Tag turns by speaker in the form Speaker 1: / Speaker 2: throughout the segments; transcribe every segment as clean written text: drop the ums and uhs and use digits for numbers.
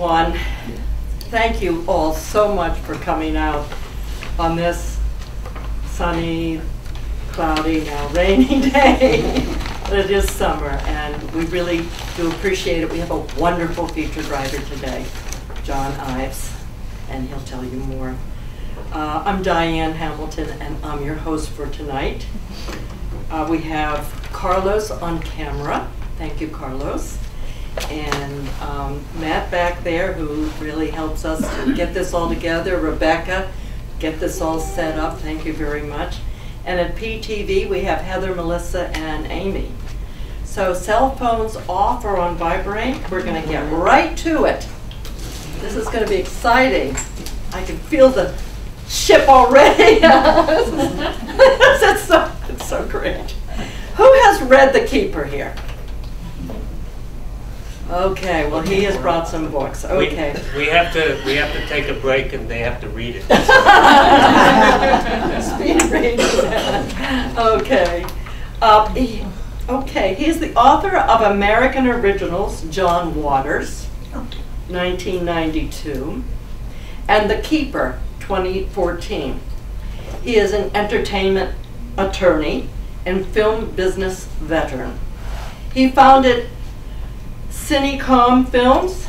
Speaker 1: everyone. Thank you all so much for coming out on this sunny, cloudy, now rainy day. But it is summer, and we really do appreciate it. We have a wonderful featured writer today, John Ives, and he'll tell you more. I'm Diane Hamilton, and I'm your host for tonight. We have Carlos on camera. Thank you, Carlos. And Matt back there, who really helps us get this all together. Rebecca, get this all set up. Thank you very much. And at PTV, we have Heather, Melissa, and Amy. So cell phones off or on vibrate. We're going to get right to it. This is going to be exciting. I can feel the ship already. It's so great. Who has read The Keeper here? Okay, well he has brought some books. Okay.
Speaker 2: We have to take a break and they have to read it.
Speaker 1: Speed reading. Okay. Okay, he's the author of American Originals, John Waters, 1992, and The Keeper, 2014. He is an entertainment attorney and film business veteran. He founded Cinecom Films,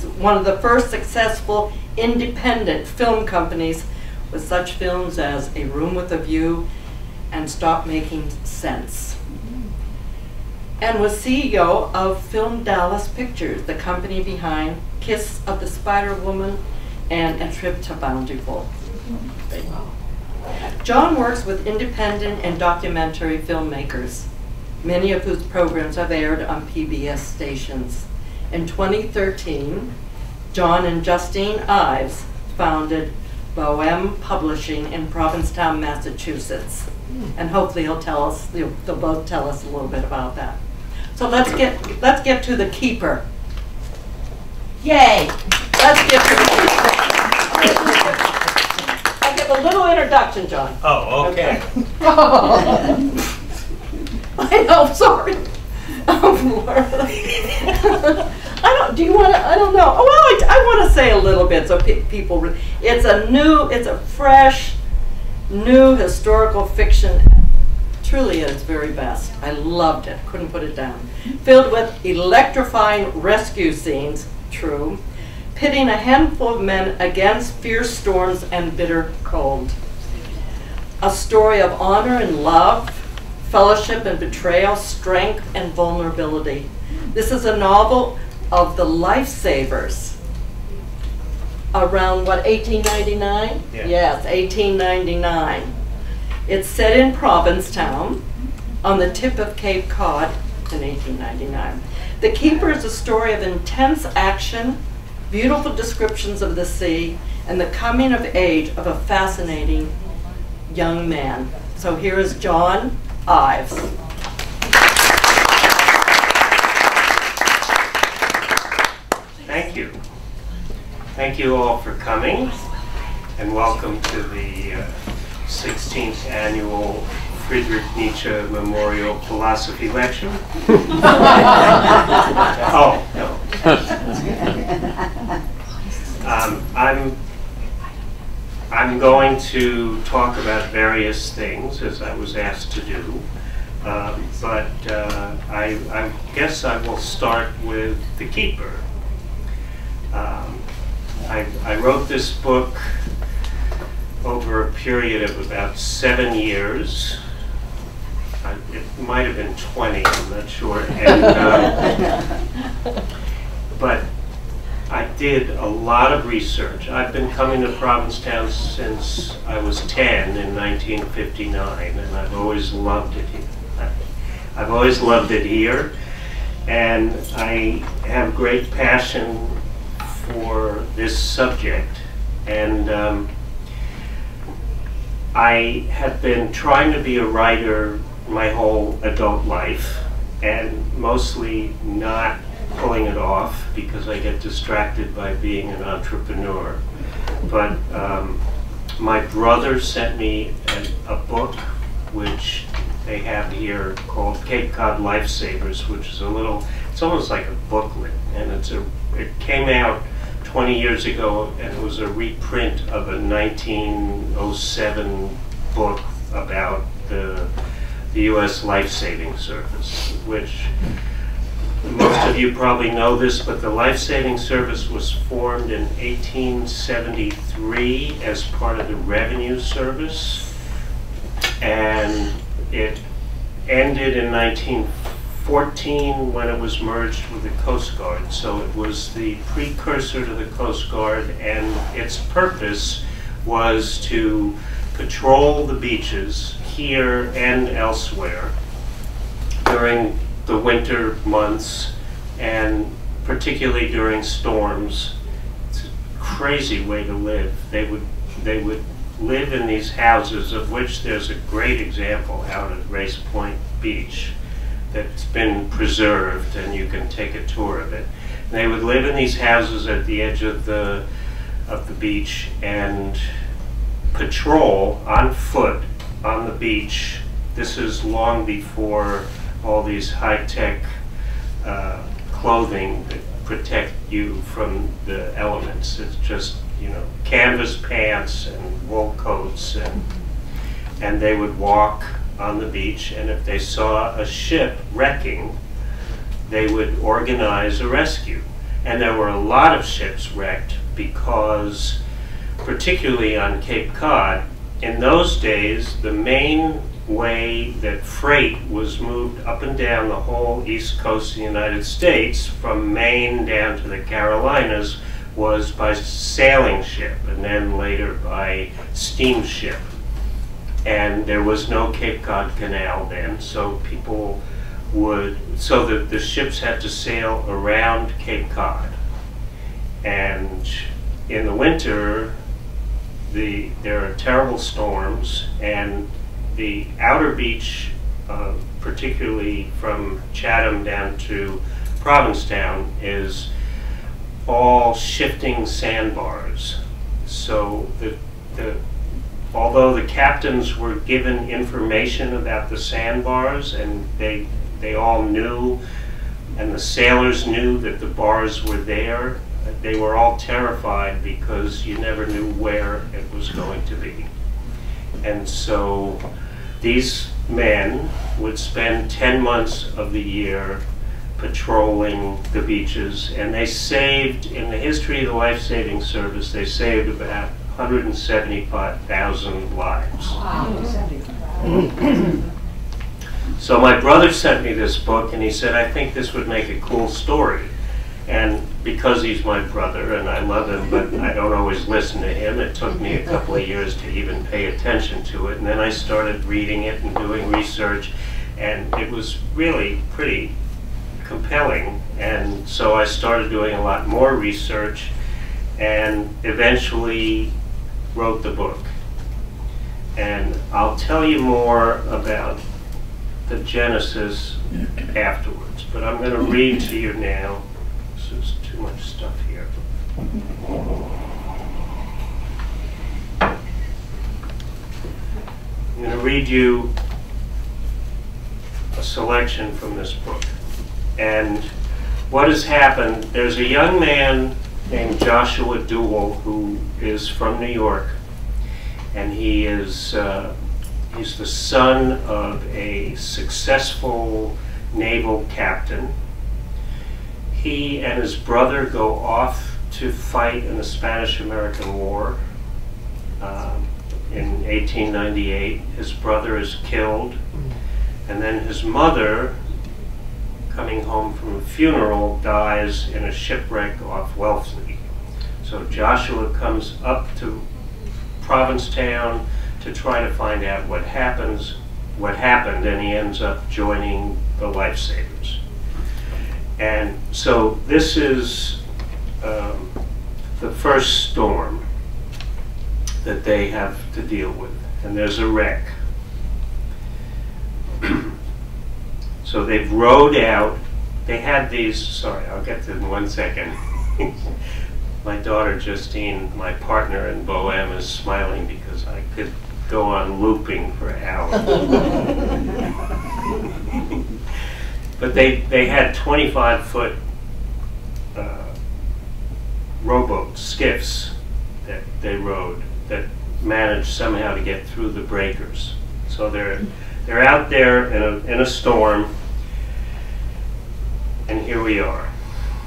Speaker 1: one of the first successful independent film companies with such films as A Room with a View and Stop Making Sense. And was CEO of Film Dallas Pictures, the company behind Kiss of the Spider Woman and A Trip to Bountiful. John works with independent and documentary filmmakers, many of whose programs have aired on PBS stations. In 2013, John and Justine Ives founded Bohem Publishing in Provincetown, Massachusetts. And hopefully they'll both tell us a little bit about that. So let's get to The Keeper. Yay! Let's get to The Keeper. I'll give a little introduction, John.
Speaker 2: Oh, okay.
Speaker 1: I know, sorry. Do you want to, I don't know. Oh, well, I want to say a little bit so people, it's a fresh, new historical fiction, truly at its very best. I loved it, couldn't put it down. Filled with electrifying rescue scenes, true, pitting a handful of men against fierce storms and bitter cold. A story of honor and love, fellowship and betrayal, strength and vulnerability. This is a novel of the lifesavers. Around what, 1899?
Speaker 2: Yeah.
Speaker 1: Yes, 1899. It's set in Provincetown on the tip of Cape Cod in 1899. The Keeper is a story of intense action, beautiful descriptions of the sea, and the coming of age of a fascinating young man. So here is John Ives.
Speaker 2: Thank you. Thank you all for coming, and welcome to the 16th annual Friedrich Nietzsche Memorial Philosophy Lecture. Oh, no. I'm going to talk about various things, as I was asked to do, but I guess I will start with The Keeper. I wrote this book over a period of about 7 years. It might have been 20, I'm not sure. And, but I did a lot of research. I've been coming to Provincetown since I was 10 in 1959, and I've always loved it here. I've always loved it here, and I have great passion for this subject. And I have been trying to be a writer my whole adult life, and mostly not pulling it off because I get distracted by being an entrepreneur. But my brother sent me a book which they have here called Cape Cod Lifesavers, which is it's it's almost like a booklet, and it came out 20 years ago, and it was a reprint of a 1907 book about the U.S. Life-Saving Service, which most of you probably know this, but the Life-Saving Service was formed in 1873 as part of the Revenue Service, and it ended in 1914 when it was merged with the Coast Guard. So it was the precursor to the Coast Guard, and its purpose was to patrol the beaches here and elsewhere during the winter months, and particularly during storms. It's a crazy way to live. They would live in these houses, of which there's a great example out at Race Point Beach that's been preserved, and you can take a tour of it. And they would live in these houses at the edge of the beach and patrol on foot on the beach. This is long before all these high-tech clothing that protect you from the elements. It's just, you know, canvas pants and wool coats, and they would walk on the beach, and if they saw a ship wrecking, they would organize a rescue. And there were a lot of ships wrecked because, particularly on Cape Cod, in those days, the main way that freight was moved up and down the whole east coast of the United States, from Maine down to the Carolinas, was by sailing ship, and then later by steamship. And there was no Cape Cod Canal then, so the ships had to sail around Cape Cod. And in the winter, there are terrible storms, and the outer beach, particularly from Chatham down to Provincetown, is all shifting sandbars. So although the captains were given information about the sandbars, and they all knew, and the sailors knew that the bars were there, they were all terrified because you never knew where it was going to be. And so these men would spend 10 months of the year patrolling the beaches, and they saved, in the history of the Life-Saving Service, they saved about 175,000 lives. Wow. So my brother sent me this book, and he said, I think this would make a cool story. And because he's my brother and I love him, but I don't always listen to him, it took me a couple of years to even pay attention to it. And then I started reading it and doing research, and it was really pretty compelling. And so I started doing a lot more research and eventually wrote the book. And I'll tell you more about the genesis afterwards, but I'm going to read to you now. There's too much stuff here. I'm going to read you a selection from this book. And what has happened, there's a young man named Joshua Duell who is from New York, and he is he's the son of a successful naval captain. He and his brother go off to fight in the Spanish-American War in 1898. His brother is killed, and then his mother, coming home from a funeral, dies in a shipwreck off Wellesley. So Joshua comes up to Provincetown to try to find out what happened, and he ends up joining the Lifesavers. And so this is the first storm that they have to deal with, and there's a wreck. So they've rowed out. They had these, sorry, I'll get to it in 1 second. My daughter Justine, my partner in Bohème, is smiling because I could go on looping for hours. But they had 25-foot rowboats, skiffs, that they rowed that managed somehow to get through the breakers. So they're out there in a storm, and here we are.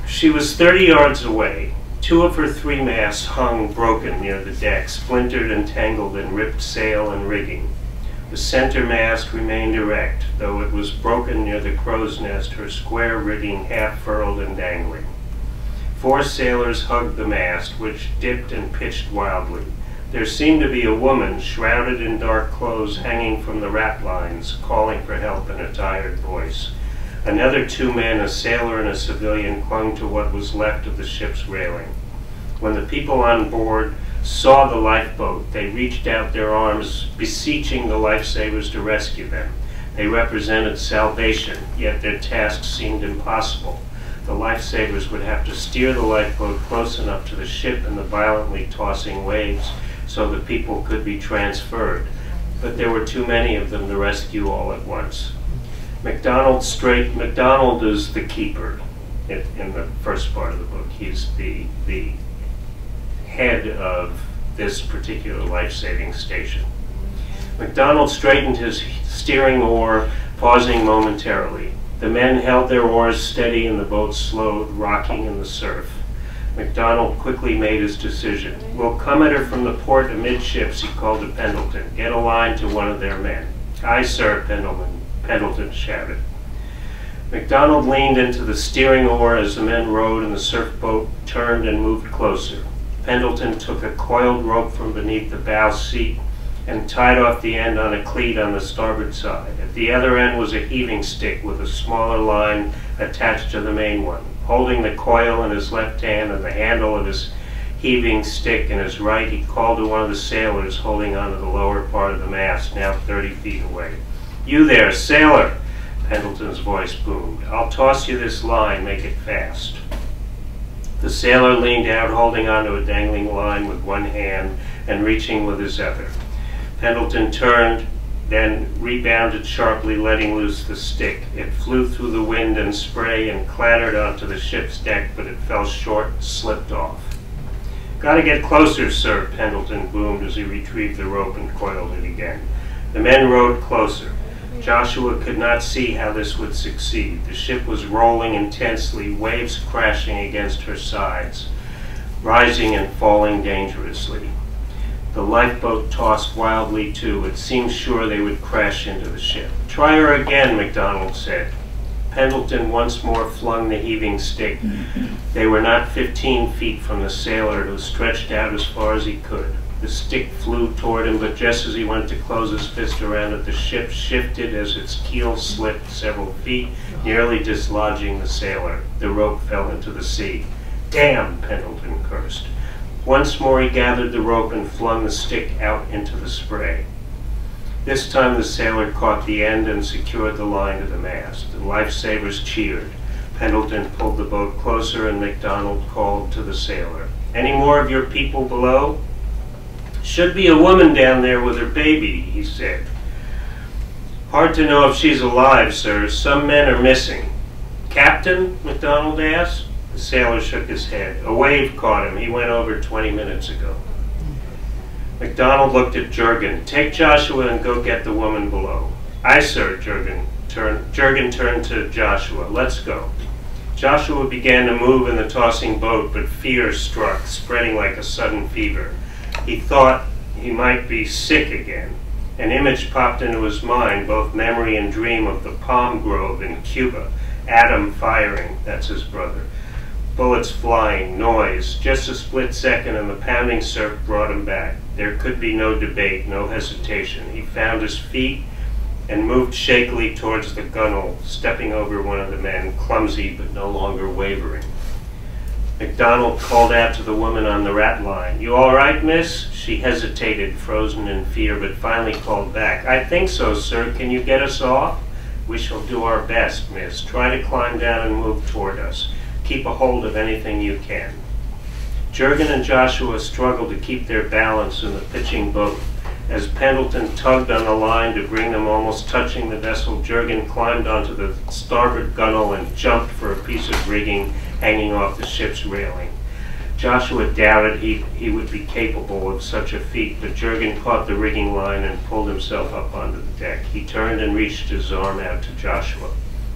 Speaker 2: She was 30 yards away. 2 of her 3 masts hung broken near the deck, splintered and tangled in ripped sail and rigging. The center mast remained erect, though it was broken near the crow's nest, her square rigging half furled and dangling. 4 sailors hugged the mast, which dipped and pitched wildly. There seemed to be a woman, shrouded in dark clothes, hanging from the ratlines, calling for help in a tired voice. Another 2 men, a sailor and a civilian, clung to what was left of the ship's railing. When the people on board saw the lifeboat, they reached out their arms, beseeching the lifesavers to rescue them. They represented salvation, yet their task seemed impossible. The lifesavers would have to steer the lifeboat close enough to the ship and the violently tossing waves so the people could be transferred. But there were too many of them to rescue all at once. MacDonald is the keeper in the first part of the book. He's the head of this particular life-saving station. MacDonald straightened his steering oar, pausing momentarily. The men held their oars steady and the boat slowed, rocking in the surf. MacDonald quickly made his decision. "We'll come at her from the port amidships," he called to Pendleton. "Get a line to one of their men." "Aye, sir," Pendleton shouted. MacDonald leaned into the steering oar as the men rowed and the surf boat turned and moved closer. Pendleton took a coiled rope from beneath the bow seat and tied off the end on a cleat on the starboard side. At the other end was a heaving stick with a smaller line attached to the main one. Holding the coil in his left hand and the handle of his heaving stick in his right, he called to one of the sailors holding onto the lower part of the mast, now 30 feet away. "You there, sailor!" Pendleton's voice boomed. "I'll toss you this line, make it fast." The sailor leaned out, holding onto a dangling line with one hand and reaching with his other. Pendleton turned, then rebounded sharply, letting loose the stick. It flew through the wind and spray and clattered onto the ship's deck, but it fell short and slipped off. "Gotta get closer, sir," Pendleton boomed as he retrieved the rope and coiled it again. The men rowed closer. Joshua could not see how this would succeed. The ship was rolling intensely, waves crashing against her sides, rising and falling dangerously. The lifeboat tossed wildly too. It seemed sure they would crash into the ship. "Try her again," MacDonald said. Pendleton once more flung the heaving stick. They were not 15 feet from the sailor, who stretched out as far as he could. The stick flew toward him, but just as he went to close his fist around it, the ship shifted as its keel slipped several feet, nearly dislodging the sailor. The rope fell into the sea. "Damn!" Pendleton cursed. Once more he gathered the rope and flung the stick out into the spray. This time the sailor caught the end and secured the line to the mast. The lifesavers cheered. Pendleton pulled the boat closer and MacDonald called to the sailor. "Any more of your people below?" "Should be a woman down there with her baby," he said. "Hard to know if she's alive, sir. Some men are missing." "Captain?" MacDonald asked. The sailor shook his head. "A wave caught him. He went over 20 minutes ago." MacDonald looked at Jurgen. "Take Joshua and go get the woman below." "Aye, sir," Jurgen turned to Joshua. "Let's go." Joshua began to move in the tossing boat, but fear struck, spreading like a sudden fever. He thought he might be sick again. An image popped into his mind, both memory and dream, of the palm grove in Cuba. Adam firing, that's his brother. Bullets flying, noise, just a split second, and the pounding surf brought him back. There could be no debate, no hesitation. He found his feet and moved shakily towards the gunwale, stepping over one of the men, clumsy but no longer wavering. MacDonald called out to the woman on the ratline. "You all right, miss?" She hesitated, frozen in fear, but finally called back. "I think so, sir. Can you get us off?" "We shall do our best, miss. Try to climb down and move toward us. Keep a hold of anything you can." Jurgen and Joshua struggled to keep their balance in the pitching boat. As Pendleton tugged on the line to bring them almost touching the vessel, Jurgen climbed onto the starboard gunwale and jumped for a piece of rigging hanging off the ship's railing. Joshua doubted he would be capable of such a feat, but Jurgen caught the rigging line and pulled himself up onto the deck. He turned and reached his arm out to Joshua.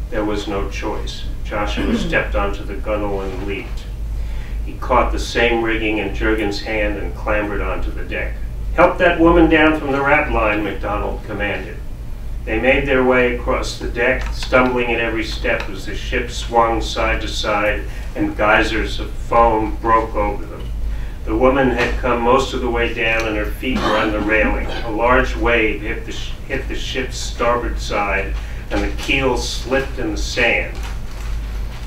Speaker 2: There was no choice. Joshua stepped onto the gunwale and leaped. He caught the same rigging in Jurgen's hand and clambered onto the deck. "Help that woman down from the ratline," MacDonald commanded. They made their way across the deck, stumbling at every step as the ship swung side to side and geysers of foam broke over them. The woman had come most of the way down and her feet were on the railing. A large wave hit the ship's starboard side and the keel slipped in the sand,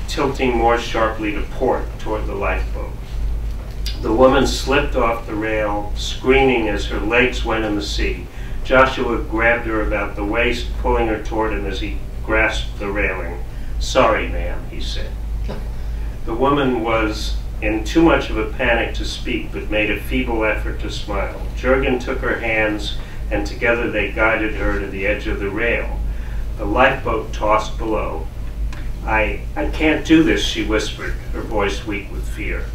Speaker 2: tilting more sharply to port toward the lifeboat. The woman slipped off the rail, screaming as her legs went in the sea. Joshua grabbed her about the waist, pulling her toward him as he grasped the railing. "Sorry, ma'am," he said. The woman was in too much of a panic to speak, but made a feeble effort to smile. Jurgen took her hands, and together they guided her to the edge of the rail. The lifeboat tossed below. I can't do this," she whispered, her voice weak with fear.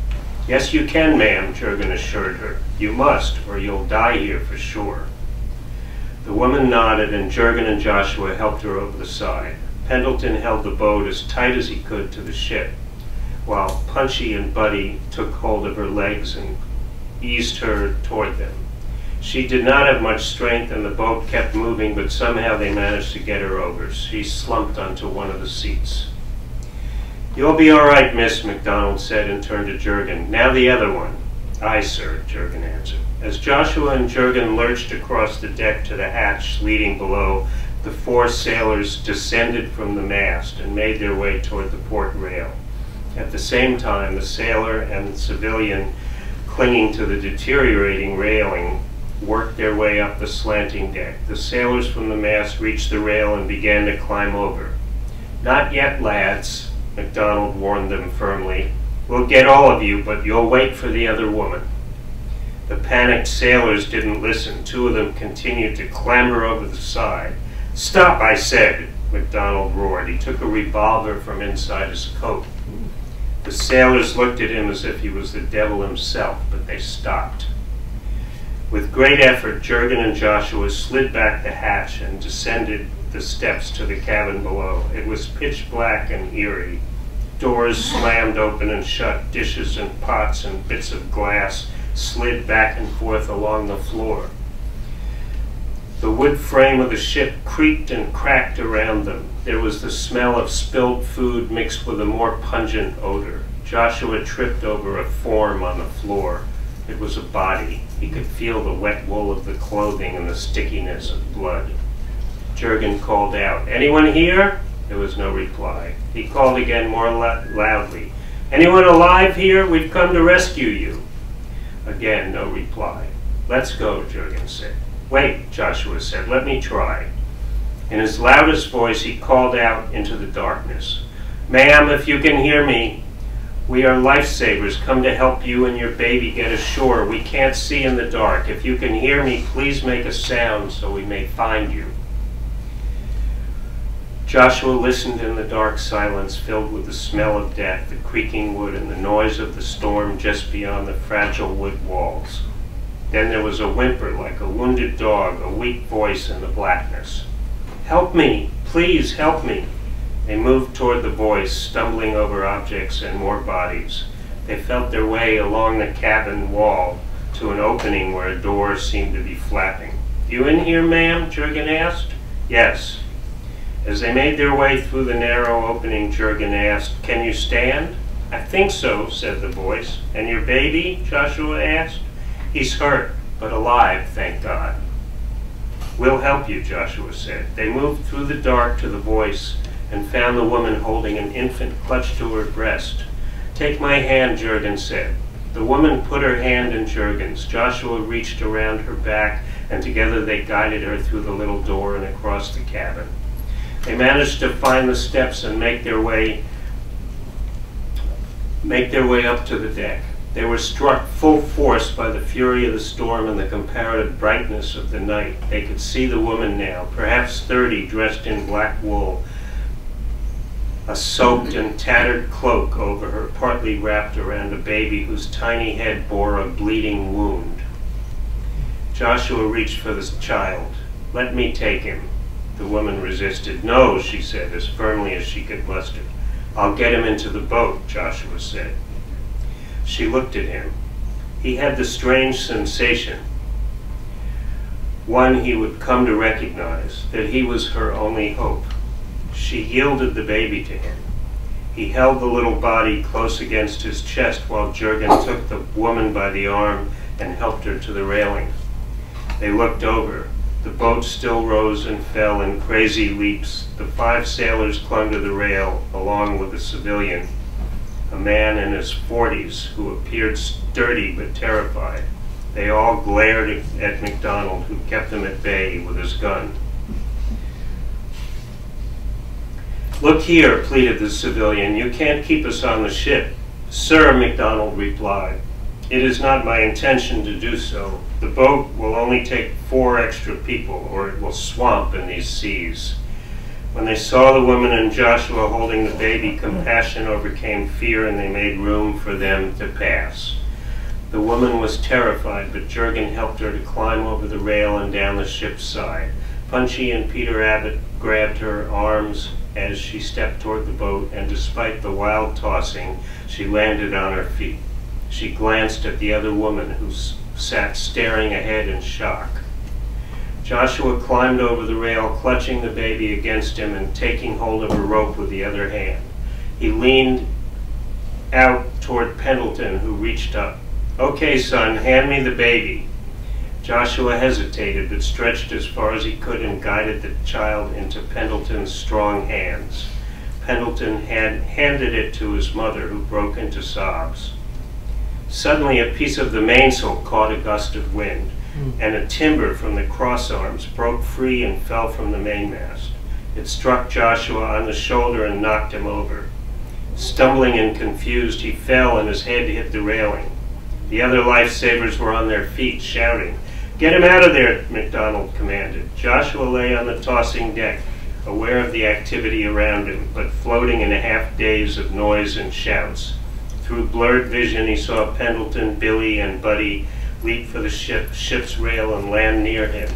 Speaker 2: "Yes, you can, ma'am," Jurgen assured her. "You must, or you'll die here for sure." The woman nodded, and Jurgen and Joshua helped her over the side. Pendleton held the boat as tight as he could to the ship, while Punchy and Buddy took hold of her legs and eased her toward them. She did not have much strength, and the boat kept moving, but somehow they managed to get her over. She slumped onto one of the seats. "You'll be all right, miss," MacDonald said, and turned to Jurgen. "Now the other one." "Aye, sir," Jurgen answered. As Joshua and Jurgen lurched across the deck to the hatch leading below, the four sailors descended from the mast and made their way toward the port rail. At the same time, the sailor and the civilian clinging to the deteriorating railing worked their way up the slanting deck. The sailors from the mast reached the rail and began to climb over. "Not yet, lads," MacDonald warned them firmly. "We'll get all of you, but you'll wait for the other woman." The panicked sailors didn't listen. Two of them continued to clamber over the side. "Stop, I said," MacDonald roared. He took a revolver from inside his coat. The sailors looked at him as if he was the devil himself, but they stopped. With great effort, Jurgen and Joshua slid back the hatch and descended the steps to the cabin below. It was pitch black and eerie. Doors slammed open and shut. Dishes and pots and bits of glass slid back and forth along the floor. The wood frame of the ship creaked and cracked around them. There was the smell of spilled food mixed with a more pungent odor. Joshua tripped over a form on the floor. It was a body. He could feel the wet wool of the clothing and the stickiness of blood. Jurgen called out, "Anyone here?" There was no reply. He called again more loudly, "Anyone alive here? We've come to rescue you." Again, no reply. "Let's go," Jurgen said. "Wait," Joshua said, "let me try." In his loudest voice, he called out into the darkness, "Ma'am, if you can hear me, we are lifesavers come to help you and your baby get ashore. We can't see in the dark. If you can hear me, please make a sound so we may find you." Joshua listened in the dark silence filled with the smell of death, the creaking wood, and the noise of the storm just beyond the fragile wood walls. Then there was a whimper like a wounded dog, a weak voice in the blackness. "Help me! Please help me!" They moved toward the voice, stumbling over objects and more bodies. They felt their way along the cabin wall to an opening where a door seemed to be flapping. "You in here, ma'am?" Jurgen asked. "Yes." As they made their way through the narrow opening, Jurgen asked, "Can you stand?" "I think so," said the voice. "And your baby?" Joshua asked. "He's hurt, but alive, thank God." "We'll help you," Joshua said. They moved through the dark to the voice and found the woman holding an infant clutched to her breast. "Take my hand," Jurgen said. The woman put her hand in Jurgen's. Joshua reached around her back, and together they guided her through the little door and across the cabin. They managed to find the steps and make their way up to the deck. They were struck full force by the fury of the storm and the comparative brightness of the night. They could see the woman now, perhaps 30, dressed in black wool, a soaked and tattered cloak over her, partly wrapped around a baby whose tiny head bore a bleeding wound. Joshua reached for the child. "Let me take him." The woman resisted. "No," she said, as firmly as she could muster. "I'll get him into the boat," Joshua said. She looked at him. He had the strange sensation, one he would come to recognize, that he was her only hope. She yielded the baby to him. He held the little body close against his chest while Jurgen took the woman by the arm and helped her to the railing. They looked over. The boat still rose and fell in crazy leaps. The 5 sailors clung to the rail, along with a civilian, a man in his 40s who appeared sturdy but terrified. They all glared at MacDonald, who kept them at bay with his gun. "Look here," pleaded the civilian, "you can't keep us on the ship." "Sir," MacDonald replied, "it is not my intention to do so. The boat will only take 4 extra people, or it will swamp in these seas." When they saw the woman and Joshua holding the baby, compassion overcame fear, and they made room for them to pass. The woman was terrified, but Jurgen helped her to climb over the rail and down the ship's side. Punchy and Peter Abbott grabbed her arms as she stepped toward the boat, and despite the wild tossing, she landed on her feet. She glanced at the other woman, who sat staring ahead in shock. Joshua climbed over the rail, clutching the baby against him and taking hold of a rope with the other hand. He leaned out toward Pendleton, who reached up. "Okay, son, hand me the baby." Joshua hesitated, but stretched as far as he could and guided the child into Pendleton's strong hands. Pendleton had handed it to his mother, who broke into sobs. Suddenly, a piece of the mainsail caught a gust of wind, and a timber from the crossarms broke free and fell from the mainmast. It struck Joshua on the shoulder and knocked him over. Stumbling and confused, he fell and his head hit the railing. The other lifesavers were on their feet, shouting. "Get him out of there," MacDonald commanded. Joshua lay on the tossing deck, aware of the activity around him, but floating in a half-daze of noise and shouts. Through blurred vision, he saw Pendleton, Billy, and Buddy leap for the ship's rail and land near him.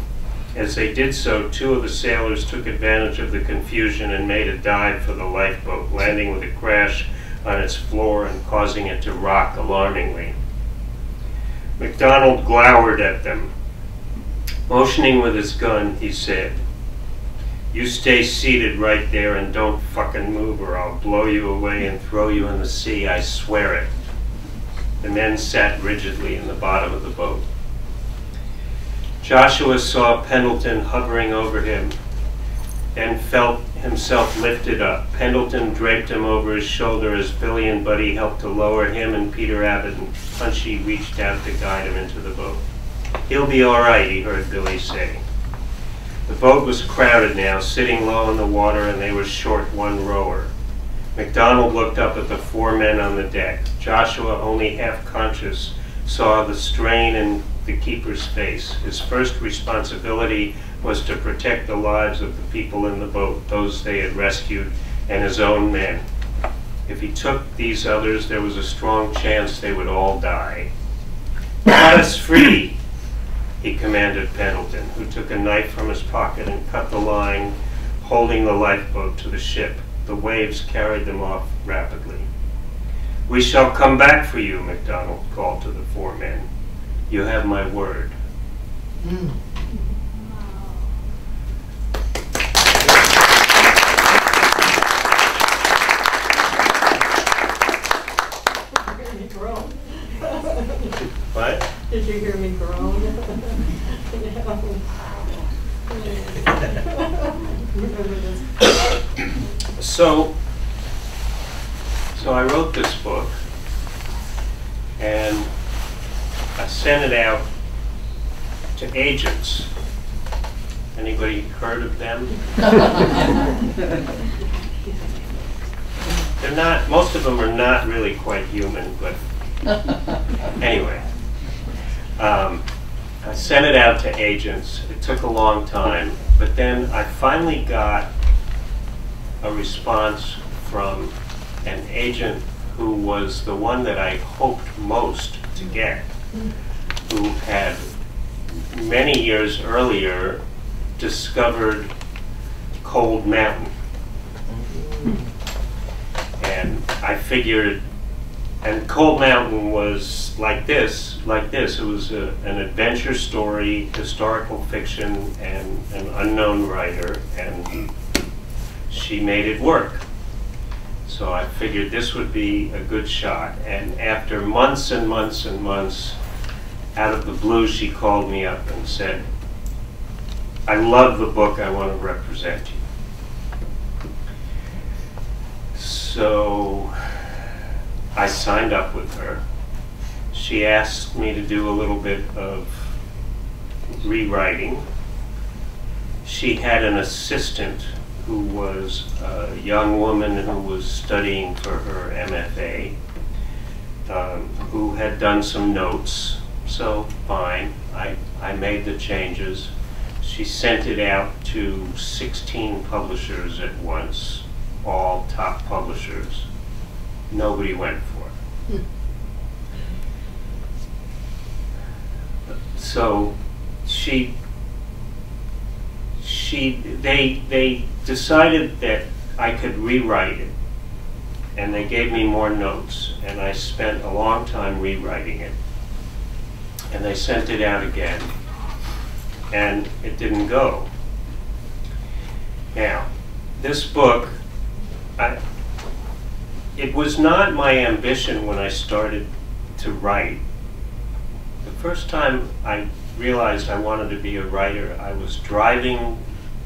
Speaker 2: As they did so, 2 of the sailors took advantage of the confusion and made a dive for the lifeboat, landing with a crash on its floor and causing it to rock alarmingly. MacDonald glowered at them. Motioning with his gun, he said, "You stay seated right there and don't fucking move, or I'll blow you away and throw you in the sea, I swear it." The men sat rigidly in the bottom of the boat. Joshua saw Pendleton hovering over him and felt himself lifted up. Pendleton draped him over his shoulder as Billy and Buddy helped to lower him, and Peter Abbott and Punchy reached out to guide him into the boat. "He'll be all right," he heard Billy say. The boat was crowded now, sitting low in the water, and they were short 1 rower. MacDonald looked up at the 4 men on the deck. Joshua, only half conscious, saw the strain in the keeper's face. His first responsibility was to protect the lives of the people in the boat, those they had rescued, and his own men. If he took these others, there was a strong chance they would all die. "Let us free," he commanded Pendleton, who took a knife from his pocket and cut the line holding the lifeboat to the ship. The waves carried them off rapidly. "We shall come back for you," MacDonald called to the 4 men. "You have my word." What?
Speaker 1: Did you hear me groan?
Speaker 2: So I wrote this book, and I sent it out to agents. Anybody heard of them? They're not, most of them are not really quite human, but Anyway, I sent it out to agents. It took a long time, but then I finally got a response from an agent who was the one that I hoped most to get, who had many years earlier discovered Cold Mountain. And I figured, and Cold Mountain was like this. It was an adventure story, historical fiction, and an unknown writer, and she made it work. So I figured this would be a good shot. And after months and months and months, out of the blue, she called me up and said, I love the book, I want to represent you. So I signed up with her. She asked me to do a little bit of rewriting. She had an assistant who was a young woman who was studying for her MFA, who had done some notes, so fine. I made the changes. She sent it out to 16 publishers at once, all top publishers. Nobody went for it. So they decided that I could rewrite it, and they gave me more notes, and I spent a long time rewriting it. And they sent it out again, and it didn't go. Now, this book, it was not my ambition when I started to write. The first time I realized I wanted to be a writer, I was driving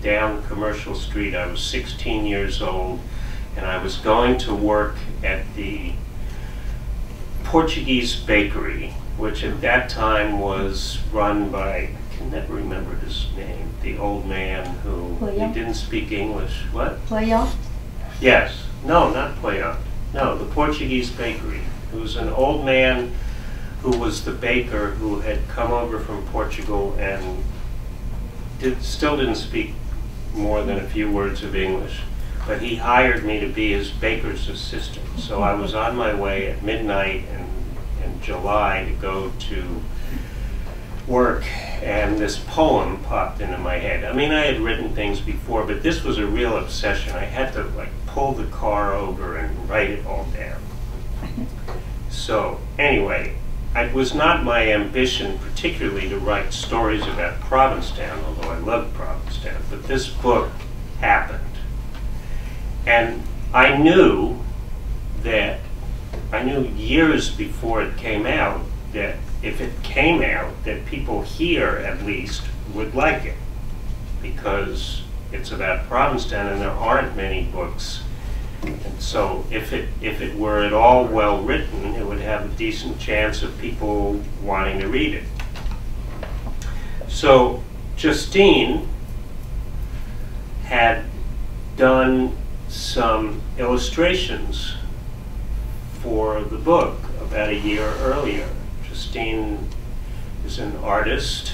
Speaker 2: down Commercial Street. I was 16 years old, and I was going to work at the Portuguese bakery, which at that time was run by, I can never remember his name, the old man who he didn't speak English. What?
Speaker 3: Poyon?
Speaker 2: Yes. No, not Poyon. No, the Portuguese bakery. It was an old man who was the baker who had come over from Portugal and still didn't speak more than a few words of English. But he hired me to be his baker's assistant. So I was on my way at midnight in July to go to work, and this poem popped into my head. I mean, I had written things before, but this was a real obsession. I had to like pull the car over and write it all down. So anyway, it was not my ambition particularly to write stories about Provincetown, although I love Provincetown, but this book happened. And I knew years before it came out that if it came out, that people here at least would like it, because it's about Provincetown and there aren't many books. And so if it were at all well written, it would have a decent chance of people wanting to read it. So Justine had done some illustrations for the book about a year earlier. Justine is an artist.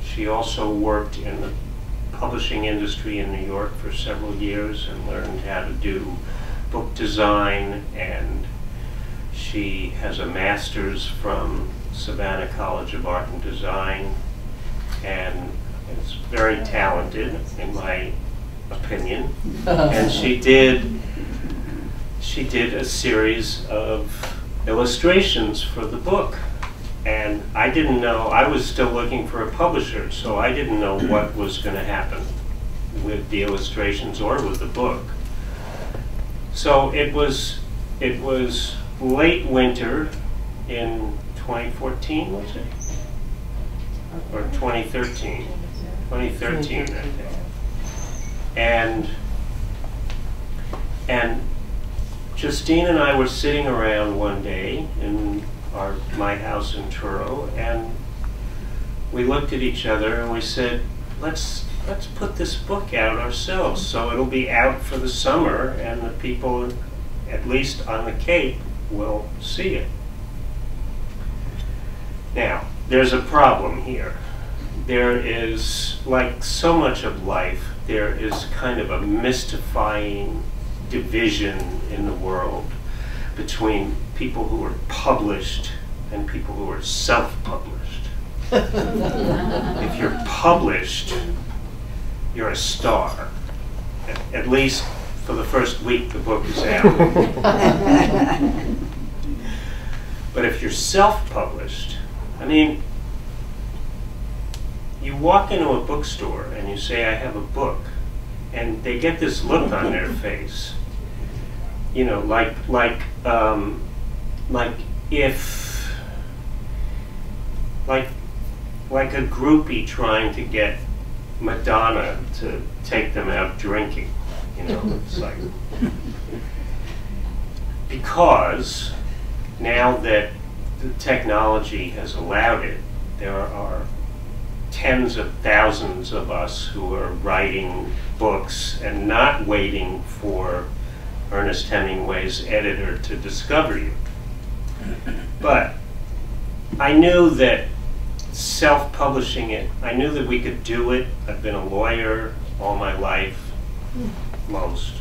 Speaker 2: She also worked in the publishing industry in New York for several years and learned how to do book design, and she has a master's from Savannah College of Art and Design, and is very talented in my opinion. And she did a series of illustrations for the book. And I didn't know, I was still looking for a publisher, so I didn't know what was going to happen with the illustrations or with the book. So it was late winter in 2014, was it? Or 2013? 2013, I think. And Justine and I were sitting around one day in my house in Truro, and we looked at each other and we said, let's put this book out ourselves, so it'll be out for the summer and the people, at least on the Cape, will see it. Now, there's a problem here. There is, like so much of life, there is kind of a mystifying division in the world between people who are published and people who are self-published. If you're published, you're a star. At least for the first week the book is out. But if you're self-published, I mean, you walk into a bookstore and you say, I have a book, and they get this look on their face, you know, like a groupie trying to get Madonna to take them out drinking, you know. It's like, because now that the technology has allowed it, there are tens of thousands of us who are writing books and not waiting for Ernest Hemingway's editor to discover you. But I knew that self-publishing it, I knew that we could do it. I've been a lawyer all my life, most,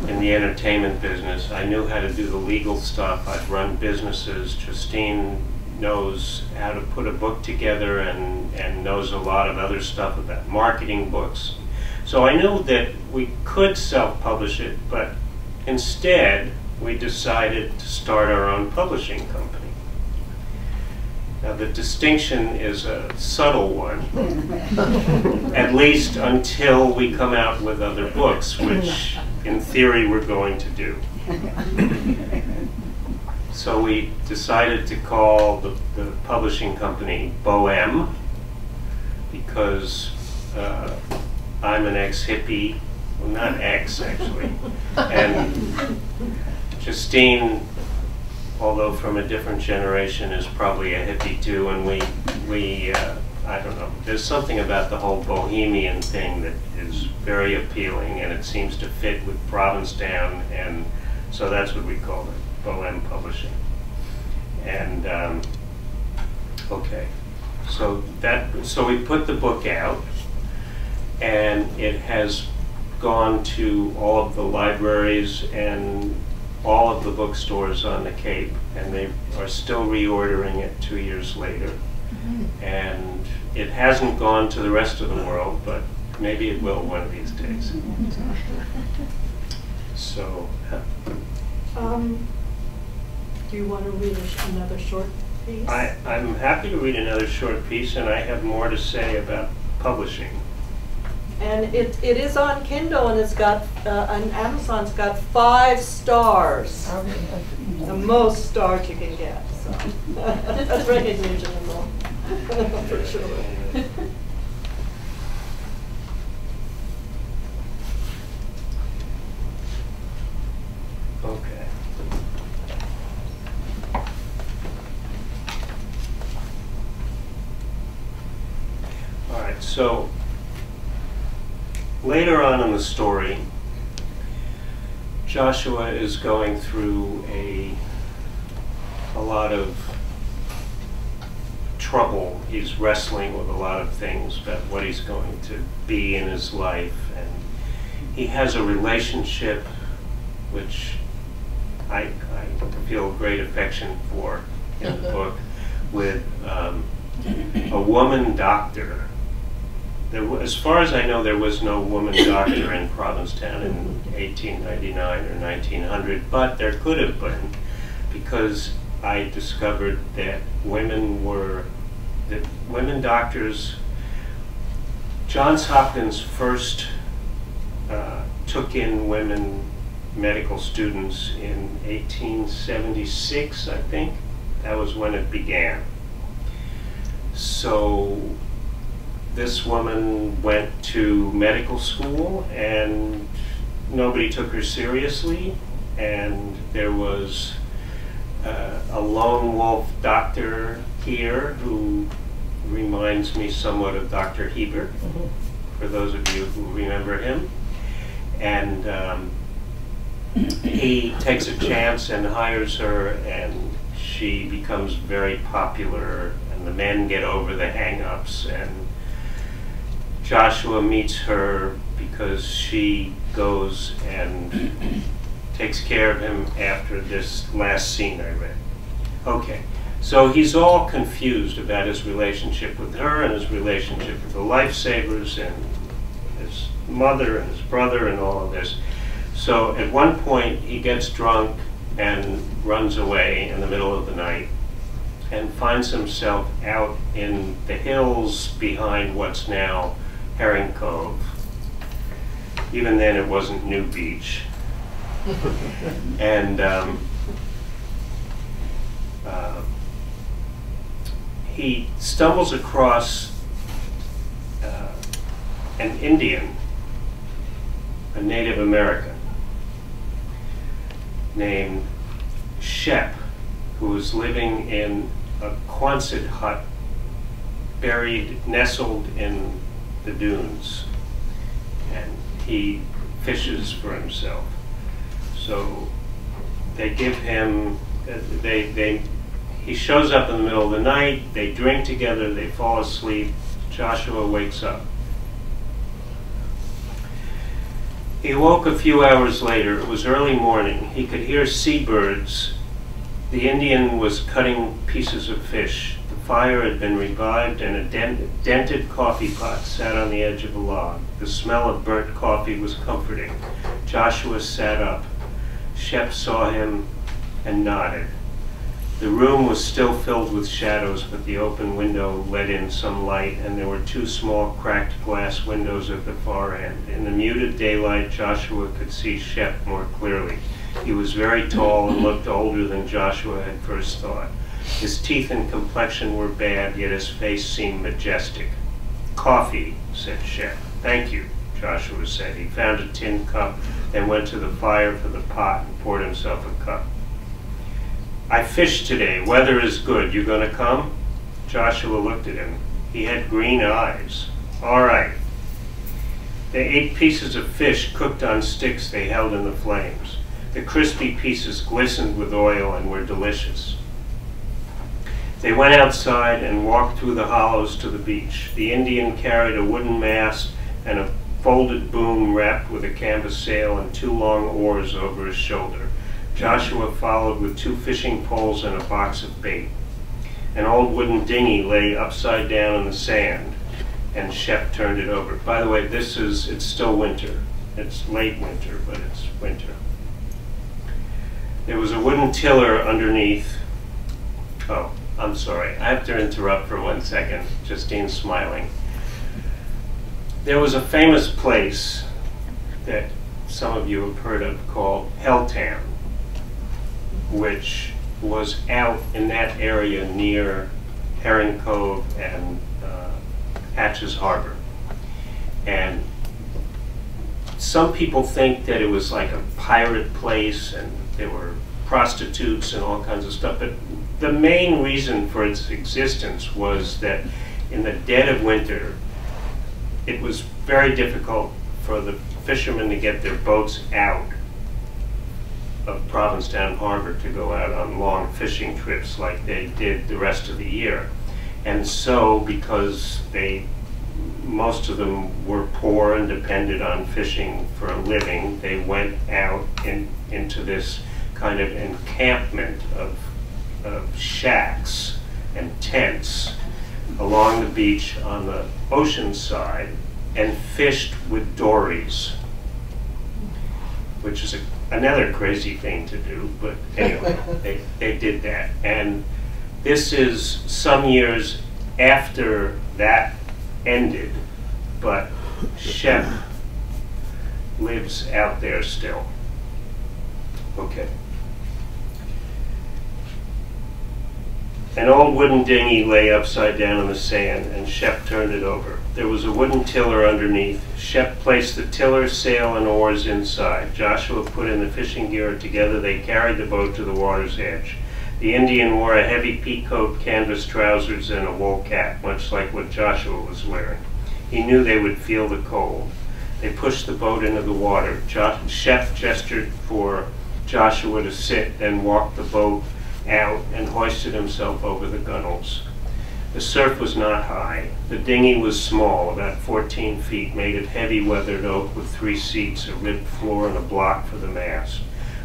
Speaker 2: in the entertainment business. I knew how to do the legal stuff. I've run businesses. Justine knows how to put a book together and knows a lot of other stuff about marketing books. So I knew that we could self-publish it, but instead we decided to start our own publishing company. Now the distinction is a subtle one, at least until we come out with other books, which in theory we're going to do. So we decided to call the publishing company Bohème, because I'm an ex-hippie, well, not ex actually, and Justine, although from a different generation, is probably a hippie too, and we I don't know, there's something about the whole bohemian thing that is very appealing, and it seems to fit with Provincetown, and so that's what we called it, Bohème Publishing. And okay, so we put the book out, and it has gone to all of the libraries and all of the bookstores on the Cape, and they are still reordering it 2 years later. And it hasn't gone to the rest of the world, but maybe it will one of these days. So,
Speaker 1: do you want to read another short piece?
Speaker 2: I'm happy to read another short piece, and I have more to say about publishing.
Speaker 1: And it is on Kindle, and it's got, on Amazon, it's got 5 stars. The most stars you can get, so. That's recognition and all, for sure.
Speaker 2: Okay. All right, so later on in the story, Joshua is going through a lot of trouble. He's wrestling with a lot of things about what he's going to be in his life, and he has a relationship which I feel great affection for in the book, with a woman doctor. As far as I know, there was no woman doctor in Provincetown in 1899 or 1900, but there could have been, because I discovered that women doctors, Johns Hopkins first took in women medical students in 1876, I think. That was when it began. So this woman went to medical school, and nobody took her seriously, and there was a lone wolf doctor here who reminds me somewhat of Dr. Hebert, for those of you who remember him. And he takes a chance and hires her, and she becomes very popular, and and the men get over the hang-ups, and Joshua meets her because she goes and takes care of him after this last scene I read. Okay, so he's all confused about his relationship with her and his relationship with the lifesavers and his mother and his brother and all of this. So at one point he gets drunk and runs away in the middle of the night and finds himself out in the hills behind what's now Herring Cove. Even then it wasn't New Beach. And he stumbles across an Indian, a Native American, named Shep, who was living in a Quonset hut nestled in the dunes, and he fishes for himself. So they give him, he shows up in the middle of the night, they drink together, they fall asleep, Joshua wakes up. He woke a few hours later. It was early morning. He could hear seabirds. The Indian was cutting pieces of fish. The fire had been revived, and a dented coffee pot sat on the edge of a log. The smell of burnt coffee was comforting. Joshua sat up. Shep saw him and nodded. The room was still filled with shadows, but the open window let in some light, and there were two small cracked glass windows at the far end. In the muted daylight, Joshua could see Shep more clearly. He was very tall and looked older than Joshua had first thought. His teeth and complexion were bad, yet his face seemed majestic. "Coffee," said Shep. "Thank you," Joshua said. He found a tin cup, then went to the fire for the pot and poured himself a cup. "I fished today. Weather is good. You gonna come?" Joshua looked at him. He had green eyes. "All right." They ate pieces of fish cooked on sticks they held in the flames. The crispy pieces glistened with oil and were delicious. They went outside and walked through the hollows to the beach. The Indian carried a wooden mast and a folded boom wrapped with a canvas sail and two long oars over his shoulder. Joshua followed with two fishing poles and a box of bait. An old wooden dinghy lay upside down in the sand, and Shep turned it over. By the way, it's still winter. It's late winter, but it's winter. There was a wooden tiller underneath. Oh, I'm sorry. I have to interrupt for 1 second. Justine's smiling. There was a famous place that some of you have heard of called Helltown, which was out in that area near Herring Cove and Hatches Harbor. And some people think that it was like a pirate place and there were prostitutes and all kinds of stuff, but the main reason for its existence was that in the dead of winter, it was very difficult for the fishermen to get their boats out of Provincetown Harbor to go out on long fishing trips like they did the rest of the year. And so, because most of them were poor and depended on fishing for a living, they went out into this kind of encampment of shacks and tents along the beach on the ocean side and fished with dories, which is another crazy thing to do, but anyway, they did that. And this is some years after that ended, but Shep lives out there still. Okay. An old wooden dinghy lay upside down in the sand, and Shep turned it over. There was a wooden tiller underneath. Shep placed the tiller, sail, and oars inside. Joshua put in the fishing gear. Together they carried the boat to the water's edge. The Indian wore a heavy peacoat, canvas trousers, and a wool cap, much like what Joshua was wearing. He knew they would feel the cold. They pushed the boat into the water. Shep gestured for Joshua to sit, then walked the boat out and hoisted himself over the gunwales. The surf was not high. The dinghy was small, about 14 feet, made of heavy weathered oak with 3 seats, a ribbed floor, and a block for the mast.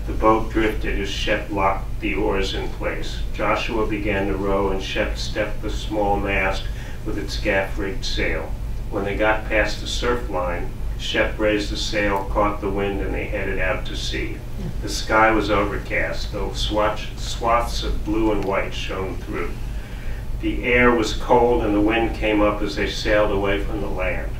Speaker 2: The boat drifted as Shep locked the oars in place. Joshua began to row, and Shep stepped the small mast with its gaff-rigged sail. When they got past the surf line, Shep raised the sail, caught the wind, and they headed out to sea. The sky was overcast, though swaths of blue and white shone through. The air was cold, and the wind came up as they sailed away from the land.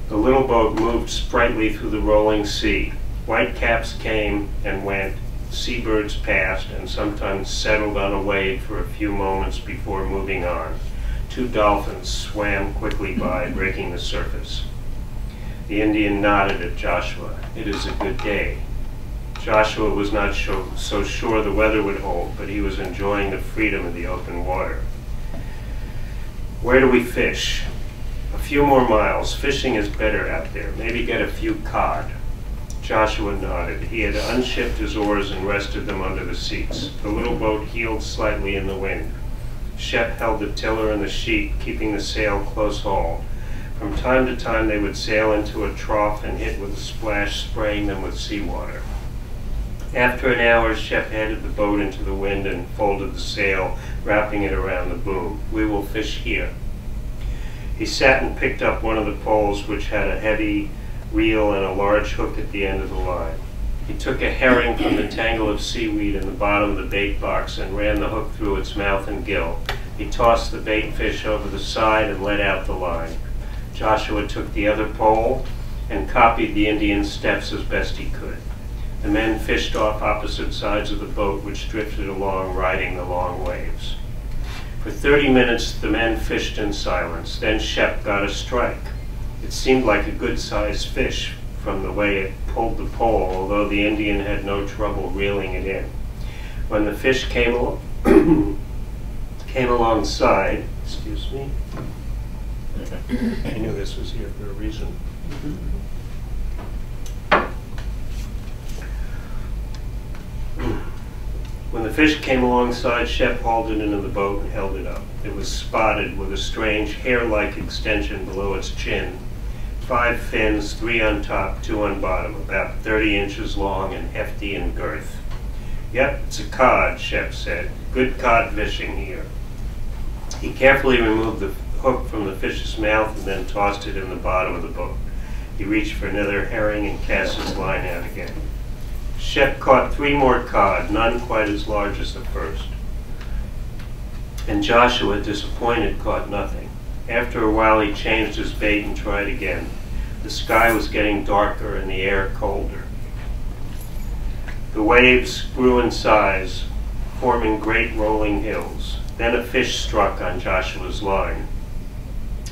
Speaker 2: The little boat moved sprightly through the rolling sea. Whitecaps came and went, seabirds passed, and sometimes settled on a wave for a few moments before moving on. 2 dolphins swam quickly by, breaking the surface. The Indian nodded at Joshua. "It is a good day." Joshua was not so sure the weather would hold, but he was enjoying the freedom of the open water. "Where do we fish?" "A few more miles. Fishing is better out there. Maybe get a few cod." Joshua nodded. He had unshipped his oars and rested them under the seats. The little boat heeled slightly in the wind. Shep held the tiller and the sheet, keeping the sail close hauled. From time to time they would sail into a trough and hit with a splash, spraying them with seawater. After an hour, Shep headed the boat into the wind and folded the sail, wrapping it around the boom. "We will fish here." He sat and picked up one of the poles, which had a heavy reel and a large hook at the end of the line. He took a herring from the tangle of seaweed in the bottom of the bait box and ran the hook through its mouth and gill. He tossed the bait fish over the side and let out the line. Joshua took the other pole and copied the Indian's steps as best he could. The men fished off opposite sides of the boat, which drifted along, riding the long waves. For 30 minutes the men fished in silence. Then Shep got a strike. It seemed like a good-sized fish from the way it pulled the pole, although the Indian had no trouble reeling it in. When the fish came alongside, excuse me, I knew this was here for a reason. When the fish came alongside, Shep hauled it into the boat and held it up. It was spotted with a strange hair-like extension below its chin. 5 fins, 3 on top, 2 on bottom, about 30 inches long and hefty in girth. "Yep, it's a cod," Shep said. "Good cod fishing here." He carefully removed the hook from the fish's mouth and then tossed it in the bottom of the boat. He reached for another herring and cast his line out again. Shep caught 3 more cod, none quite as large as the first. And Joshua, disappointed, caught nothing. After a while he changed his bait and tried again. The sky was getting darker and the air colder. The waves grew in size, forming great rolling hills. Then a fish struck on Joshua's line.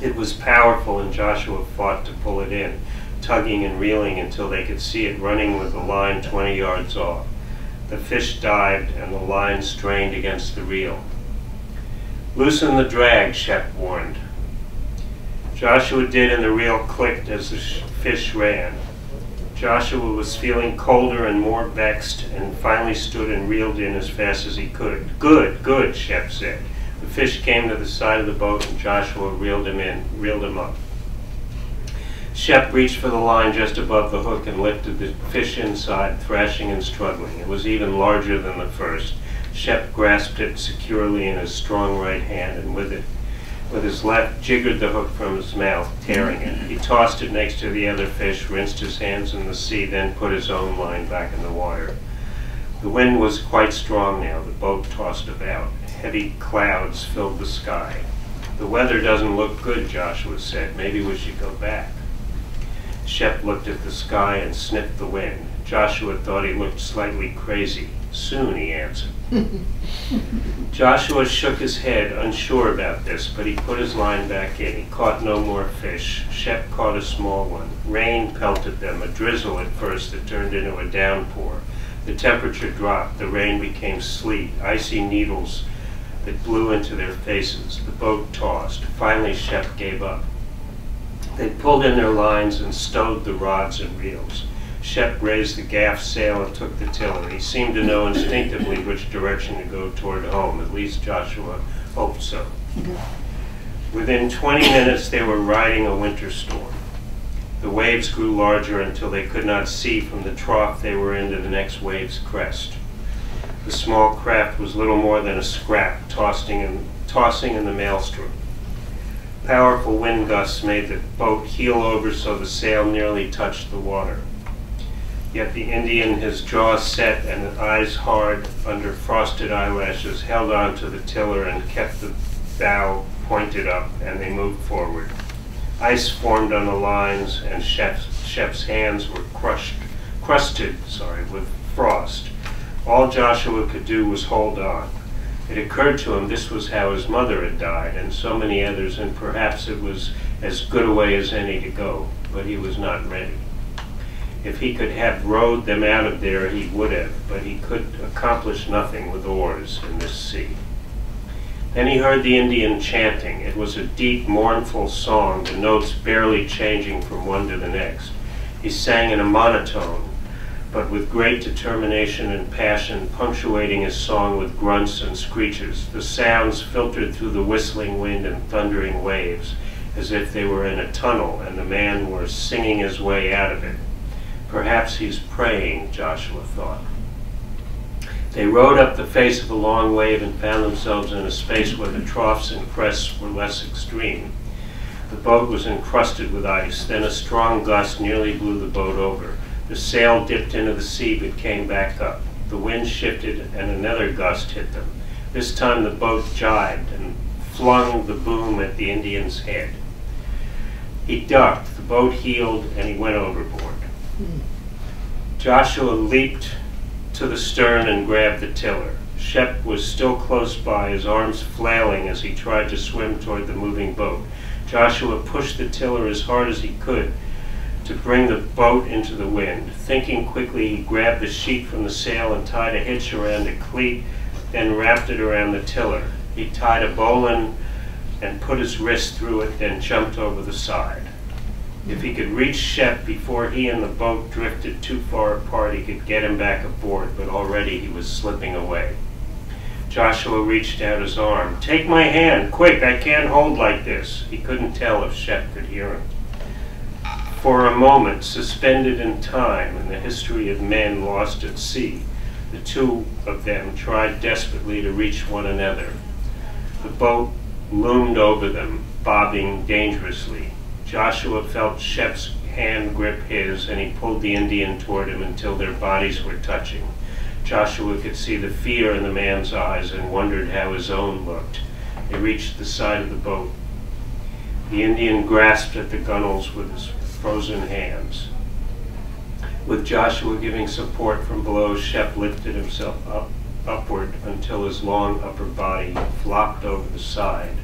Speaker 2: It was powerful, and Joshua fought to pull it in, tugging and reeling until they could see it running with the line 20 yards off. The fish dived and the line strained against the reel. "Loosen the drag," Shep warned. Joshua did, and the reel clicked as the fish ran. Joshua was feeling colder and more vexed, and finally stood and reeled in as fast as he could. "Good, good," Shep said. The fish came to the side of the boat, and Joshua reeled him up. Shep reached for the line just above the hook and lifted the fish inside, thrashing and struggling. It was even larger than the first. Shep grasped it securely in his strong right hand, and with his left, jiggered the hook from his mouth, tearing it. He tossed it next to the other fish, rinsed his hands in the sea, then put his own line back in the water. The wind was quite strong now. The boat tossed about. Heavy clouds filled the sky. "The weather doesn't look good," Joshua said. "Maybe we should go back." Shep looked at the sky and sniffed the wind. Joshua thought he looked slightly crazy. "Soon," he answered. Joshua shook his head, unsure about this, but he put his line back in. He caught no more fish. Shep caught a small one. Rain pelted them, a drizzle at first that turned into a downpour. The temperature dropped. The rain became sleet, icy needles that blew into their faces. The boat tossed. Finally, Shep gave up. They pulled in their lines and stowed the rods and reels. Shep raised the gaff sail and took the tiller. He seemed to know instinctively which direction to go toward home. At least Joshua hoped so. Within 20 minutes, they were riding a winter storm. The waves grew larger until they could not see from the trough they were in to the next wave's crest. The small craft was little more than a scrap tossing in the maelstrom. Powerful wind gusts made the boat heel over so the sail nearly touched the water. Yet the Indian, his jaws set and eyes hard under frosted eyelashes, held on to the tiller and kept the bow pointed up, and they moved forward. Ice formed on the lines, and Shep's hands were crusted with frost. All Joshua could do was hold on. It occurred to him this was how his mother had died, and so many others, and perhaps it was as good a way as any to go, but he was not ready. If he could have rowed them out of there, he would have, but he could accomplish nothing with oars in this sea. Then he heard the Indian chanting. It was a deep, mournful song, the notes barely changing from one to the next. He sang in a monotone, but with great determination and passion, punctuating his song with grunts and screeches. The sounds filtered through the whistling wind and thundering waves, as if they were in a tunnel and the man were singing his way out of it. Perhaps he's praying, Joshua thought. They rowed up the face of a long wave and found themselves in a space where the troughs and crests were less extreme. The boat was encrusted with ice. Then a strong gust nearly blew the boat over. The sail dipped into the sea but came back up. The wind shifted and another gust hit them. This time the boat jibed and flung the boom at the Indian's head. He ducked, the boat heeled, and he went overboard. Joshua leaped to the stern and grabbed the tiller. Shep was still close by, his arms flailing as he tried to swim toward the moving boat. Joshua pushed the tiller as hard as he could to bring the boat into the wind. Thinking quickly, he grabbed the sheet from the sail and tied a hitch around a cleat, then wrapped it around the tiller. He tied a bowline and put his wrist through it, then jumped over the side. If he could reach Shep before he and the boat drifted too far apart, he could get him back aboard, but already he was slipping away. Joshua reached out his arm. "Take my hand, quick, I can't hold like this." He couldn't tell if Shep could hear him. For a moment, suspended in time in the history of men lost at sea, the two of them tried desperately to reach one another. The boat loomed over them, bobbing dangerously. Joshua felt Shep's hand grip his, and he pulled the Indian toward him until their bodies were touching. Joshua could see the fear in the man's eyes and wondered how his own looked. They reached the side of the boat. The Indian grasped at the gunwales with his frozen hands. With Joshua giving support from below, Shep lifted himself upward until his long upper body flopped over the side,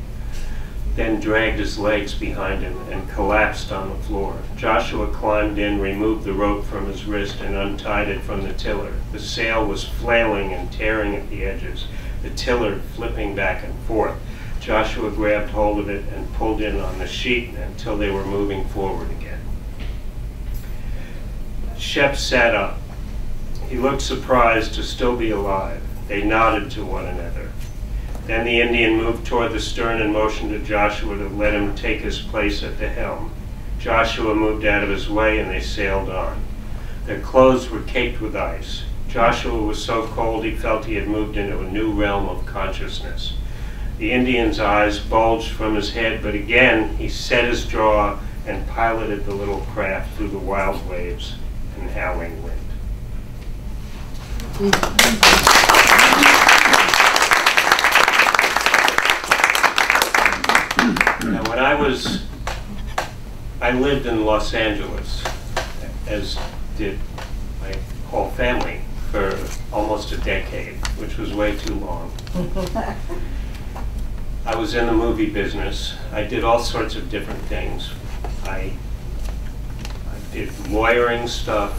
Speaker 2: then dragged his legs behind him and collapsed on the floor. Joshua climbed in, removed the rope from his wrist, and untied it from the tiller. The sail was flailing and tearing at the edges, the tiller flipping back and forth. Joshua grabbed hold of it and pulled in on the sheet until they were moving forward again. Shep sat up. He looked surprised to still be alive. They nodded to one another. Then the Indian moved toward the stern and motioned to Joshua to let him take his place at the helm. Joshua moved out of his way and they sailed on. Their clothes were caked with ice. Joshua was so cold he felt he had moved into a new realm of consciousness. The Indian's eyes bulged from his head, but again he set his jaw and piloted the little craft through the wild waves and howling wind. Now, when I lived in Los Angeles, as did my whole family, for almost a decade, which was way too long. I was in the movie business. I did all sorts of different things. I did lawyering stuff,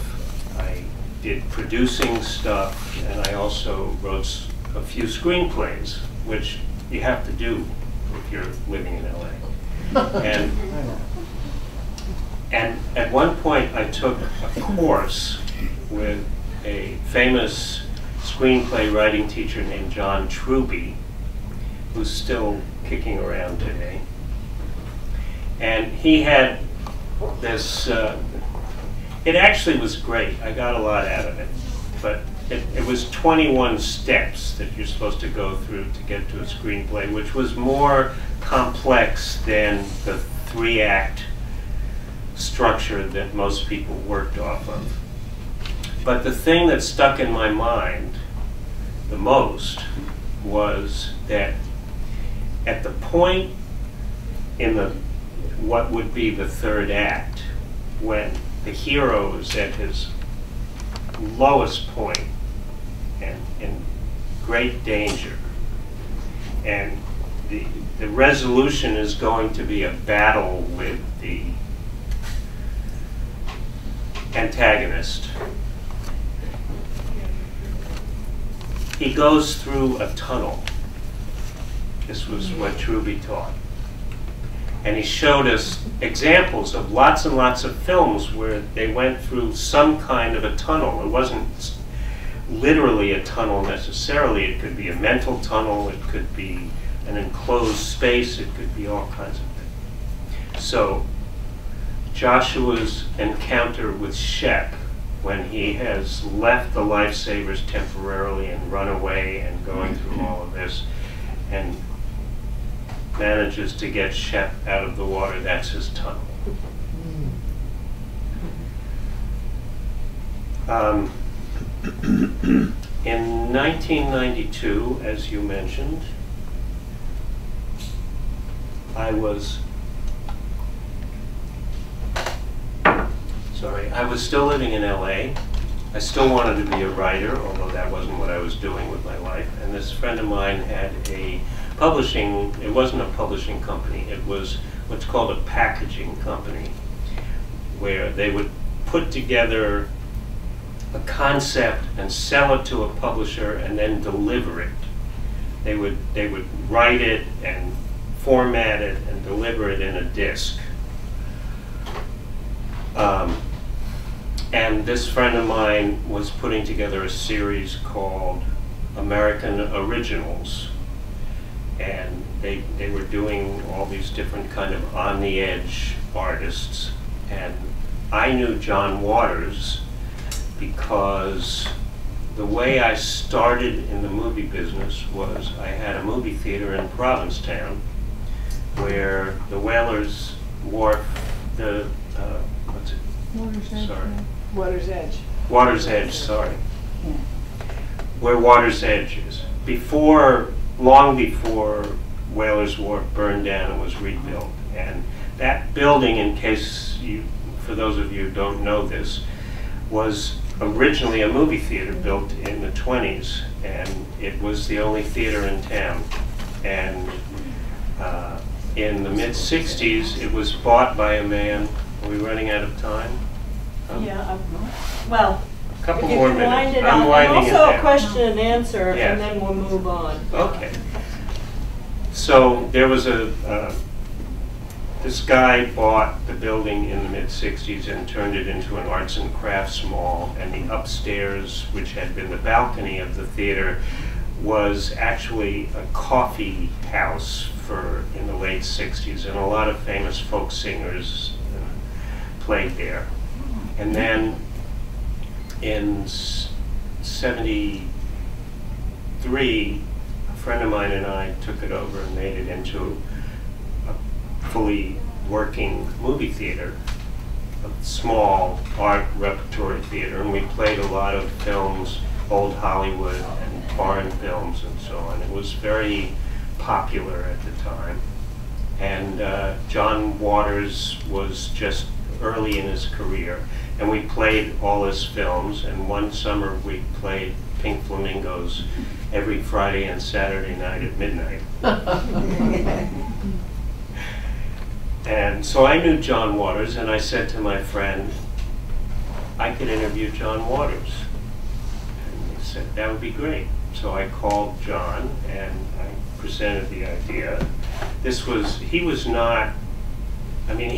Speaker 2: I did producing stuff, and I also wrote a few screenplays, which you have to do if you're living in LA. And at one point I took a course with a famous screenplay writing teacher named John Truby, who's still kicking around today. And he had this, it actually was great. I got a lot out of it. But it was 21 steps that you're supposed to go through to get to a screenplay, which was more complex than the 3-act structure that most people worked off of. But the thing that stuck in my mind the most was that at the point in what would be the 3rd act, when the hero is at his lowest point and in great danger, and the resolution is going to be a battle with the antagonist. He goes through a tunnel. This was what Truby taught. And he showed us examples of lots and lots of films where they went through some kind of a tunnel. It wasn't literally a tunnel necessarily. It could be a mental tunnel. It could be an enclosed space. It could be all kinds of things. So Joshua's encounter with Shep, when he has left the lifesavers temporarily and run away and going through all of this and manages to get Shep out of the water, that's his tunnel. In 1992, as you mentioned, I was still living in LA. I still wanted to be a writer, although that wasn't what I was doing with my life. And this friend of mine had a publishing, it wasn't a publishing company, it was what's called a packaging company, where they would put together a concept and sell it to a publisher and then deliver it. They would write it and format it and deliver it in a disc. And this friend of mine was putting together a series called American Originals. And they were doing all these different kind of on-the-edge artists. And I knew John Waters because the way I started in the movie business was I had a movie theater in Provincetown where the Whalers Wharf, what's it?
Speaker 3: Water's Edge.
Speaker 2: Sorry.
Speaker 3: Water's Edge.
Speaker 2: Water's Edge, sorry.
Speaker 3: Yeah.
Speaker 2: Where Water's Edge is. Long before Whalers Wharf burned down and was rebuilt. And that building, for those of you who don't know this, was originally a movie theater built in the 20s, and it was the only theater in town. And in the mid-60s, it was bought by a man. Are we running out of time?
Speaker 1: Yeah, well,
Speaker 2: A couple
Speaker 1: if you
Speaker 2: more
Speaker 1: can
Speaker 2: minutes.
Speaker 1: wind it
Speaker 2: I'm
Speaker 1: up.
Speaker 2: winding
Speaker 1: And
Speaker 2: it
Speaker 1: also a
Speaker 2: down.
Speaker 1: question and answer,
Speaker 2: Yeah.
Speaker 1: and then we'll move on.
Speaker 2: Okay. So there was this guy bought the building in the mid-60s and turned it into an arts and crafts mall, and the upstairs, which had been the balcony of the theater, was actually a coffee house in the late 60s, and a lot of famous folk singers played there. And then in 73, a friend of mine and I took it over and made it into a fully working movie theater, a small art repertory theater, and we played a lot of films, old Hollywood and foreign films and so on. It was very popular at the time. And John Waters was just early in his career, and we played all his films, and one summer we played Pink Flamingos every Friday and Saturday night at midnight. And so I knew John Waters, and I said to my friend, I could interview John Waters. And he said, that would be great. So I called John, and I presented the idea. He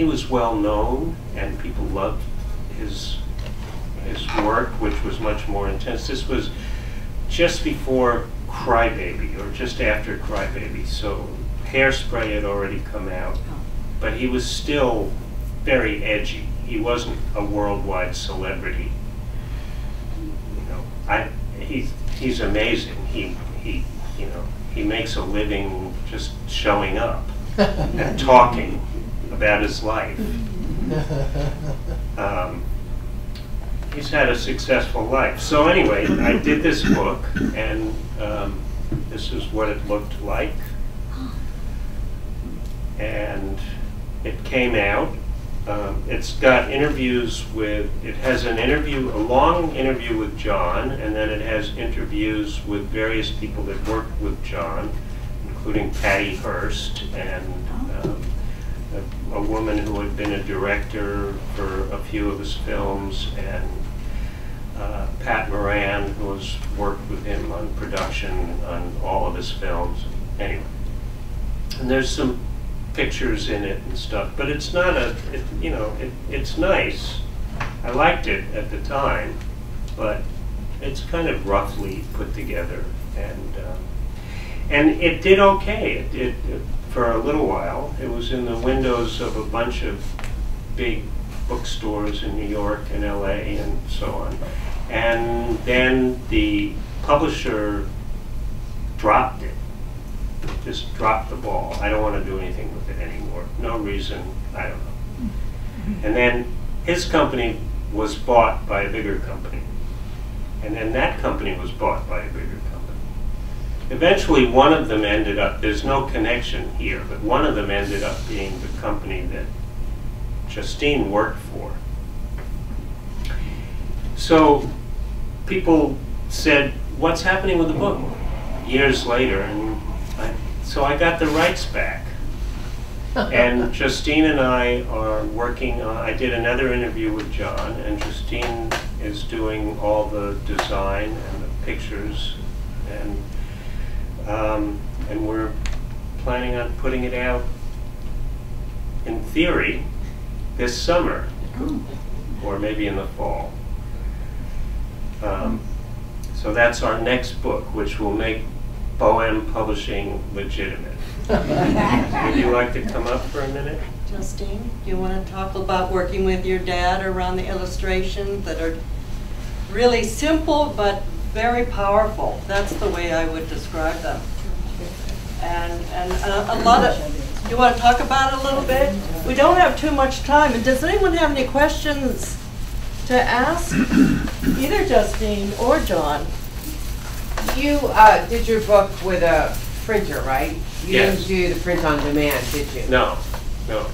Speaker 2: was well known, and people loved his work, which was much more intense. This was just before Crybaby, or just after Crybaby, so Hairspray had already come out, but he was still very edgy. He wasn't a worldwide celebrity. You know, he's amazing. He you know, he makes a living just showing up and talking about his life. He's had a successful life. So anyway, I did this book, and this is what it looked like. And it came out. It's got interviews with, it has an interview, a long interview with John, and then it has interviews with various people that worked with John, including Patty Hearst and a woman who had been a director for a few of his films, and Pat Moran, who has worked with him on production on all of his films. Anyway, and there's some pictures in it and stuff, but it's not a, you know, it's nice. I liked it at the time, but it's kind of roughly put together, and it did okay. It did for a little while. It was in the windows of a bunch of big bookstores in New York and LA and so on. And then the publisher dropped it. Just dropped the ball. I don't want to do anything with it anymore. No reason, I don't know. And then his company was bought by a bigger company. And then that company was bought by a bigger company. Eventually one of them ended up, there's no connection here, but one of them ended up being the company that Justine worked for. So people said, what's happening with the book? Years later, and so I got the rights back. And Justine and I are working on, I did another interview with John, and Justine is doing all the design and the pictures, and we're planning on putting it out, in theory, this summer, or maybe in the fall. So that's our next book, which will make Bohem Publishing legitimate. Would you like to come up for a minute?
Speaker 1: Justine, do you want to talk about working with your dad around the illustrations that are really simple but very powerful? That's the way I would describe them. And a lot of, you want to talk about it a little bit? We don't have too much time. And does anyone have any questions to ask? Either Justine or John.
Speaker 4: You did your book with a printer, right? You
Speaker 2: Yes.
Speaker 4: didn't do the print on demand, did you?
Speaker 2: No, no.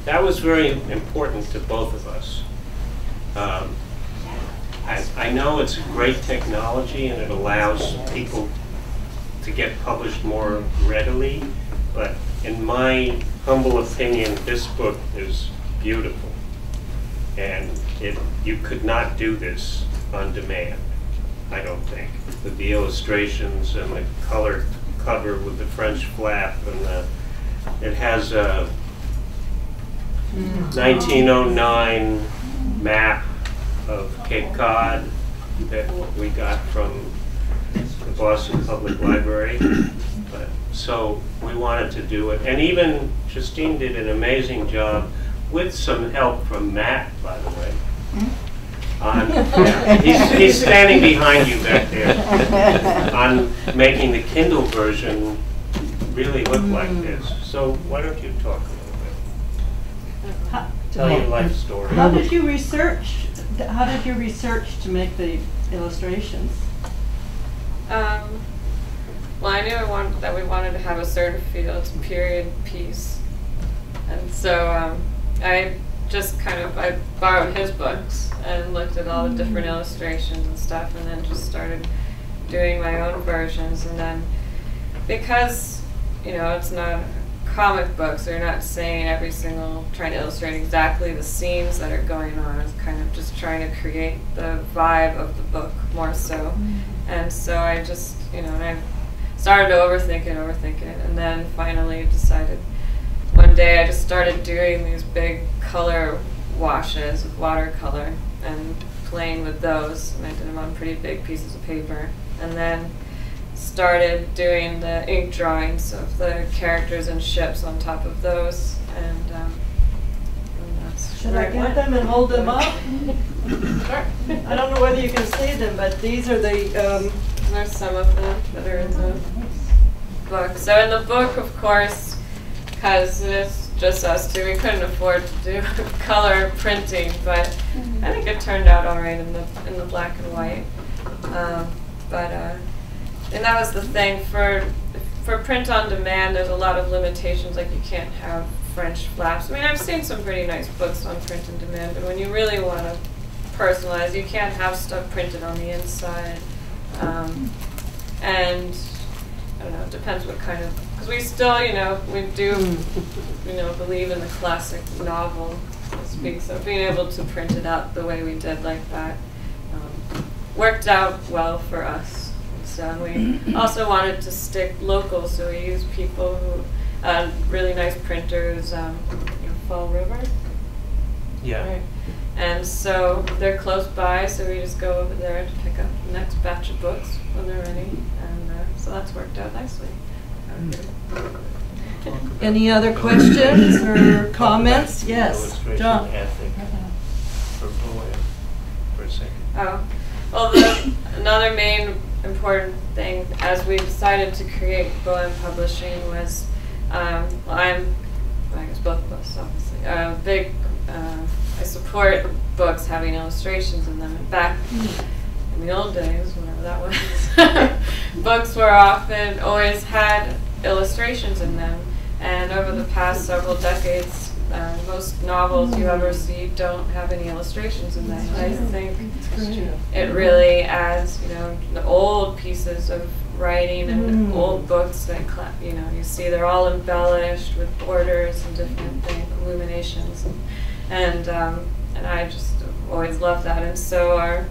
Speaker 2: That was very important to both of us. I know it's great technology and it allows people to get published more readily, but in my humble opinion, this book is beautiful. And you could not do this on demand, I don't think. With the illustrations and the color cover with the French flap, and it has a 1909 map of Cape Cod that we got from the Boston Public Library. So we wanted to do it. And even Justine did an amazing job, with some help from Matt, by the way. He's standing behind you back there, on making the Kindle version really look like this. So why don't you talk a little bit? Tell your life story.
Speaker 1: How did you research? How did you research to make the illustrations?
Speaker 5: Well, I knew that we wanted to have a certain feel. It's a period piece, and so I just I borrowed his books and looked at all the different illustrations and stuff, and then just started doing my own versions. And then, because it's not comic books, they're not saying trying to illustrate exactly the scenes that are going on. It's kind of just trying to create the vibe of the book more so. And so I just, and I started to overthink it, and then finally decided one day I just started doing these big color washes with watercolor and playing with those, and I did them on pretty big pieces of paper. And then started doing the ink drawings of the characters and ships on top of those, and that's
Speaker 1: Should
Speaker 5: where
Speaker 1: I
Speaker 5: it
Speaker 1: get
Speaker 5: went.
Speaker 1: them and hold them up?
Speaker 5: Sure.
Speaker 1: I don't know whether you can see them, but these are the,
Speaker 5: There's some of them that are in the book. So in the book, of course, because it's just us two, we couldn't afford to do color printing, but I think it turned out all right in the black and white. And that was the thing for print on demand. There's a lot of limitations, like you can't have French flaps. I mean, I've seen some pretty nice books on print on demand, but when you really want to personalize, you can't have stuff printed on the inside. And I don't know, it depends what kind of, because we still, we do, believe in the classic novel, so to speak. So being able to print it out the way we did like that worked out well for us. So we also wanted to stick local, so we used people who, really nice printers, Fall River.
Speaker 2: Yeah.
Speaker 5: Right. And so they're close by, so we just go over there to pick up the next batch of books when they're ready, and so that's worked out nicely.
Speaker 1: any other questions or comments? Yes,
Speaker 2: Illustration
Speaker 1: John.
Speaker 2: ethic for a second.
Speaker 5: Oh, well, another main important thing as we decided to create Bohem Publishing was, I guess both of us obviously, I support books having illustrations in them. And back in the old days, whenever that was, books were often always had illustrations in them. And over the past several decades, most novels you ever see don't have any illustrations in them. I think it really adds, the old pieces of writing and old books that, you see they're all embellished with borders and different things, illuminations, and I just always love that. And so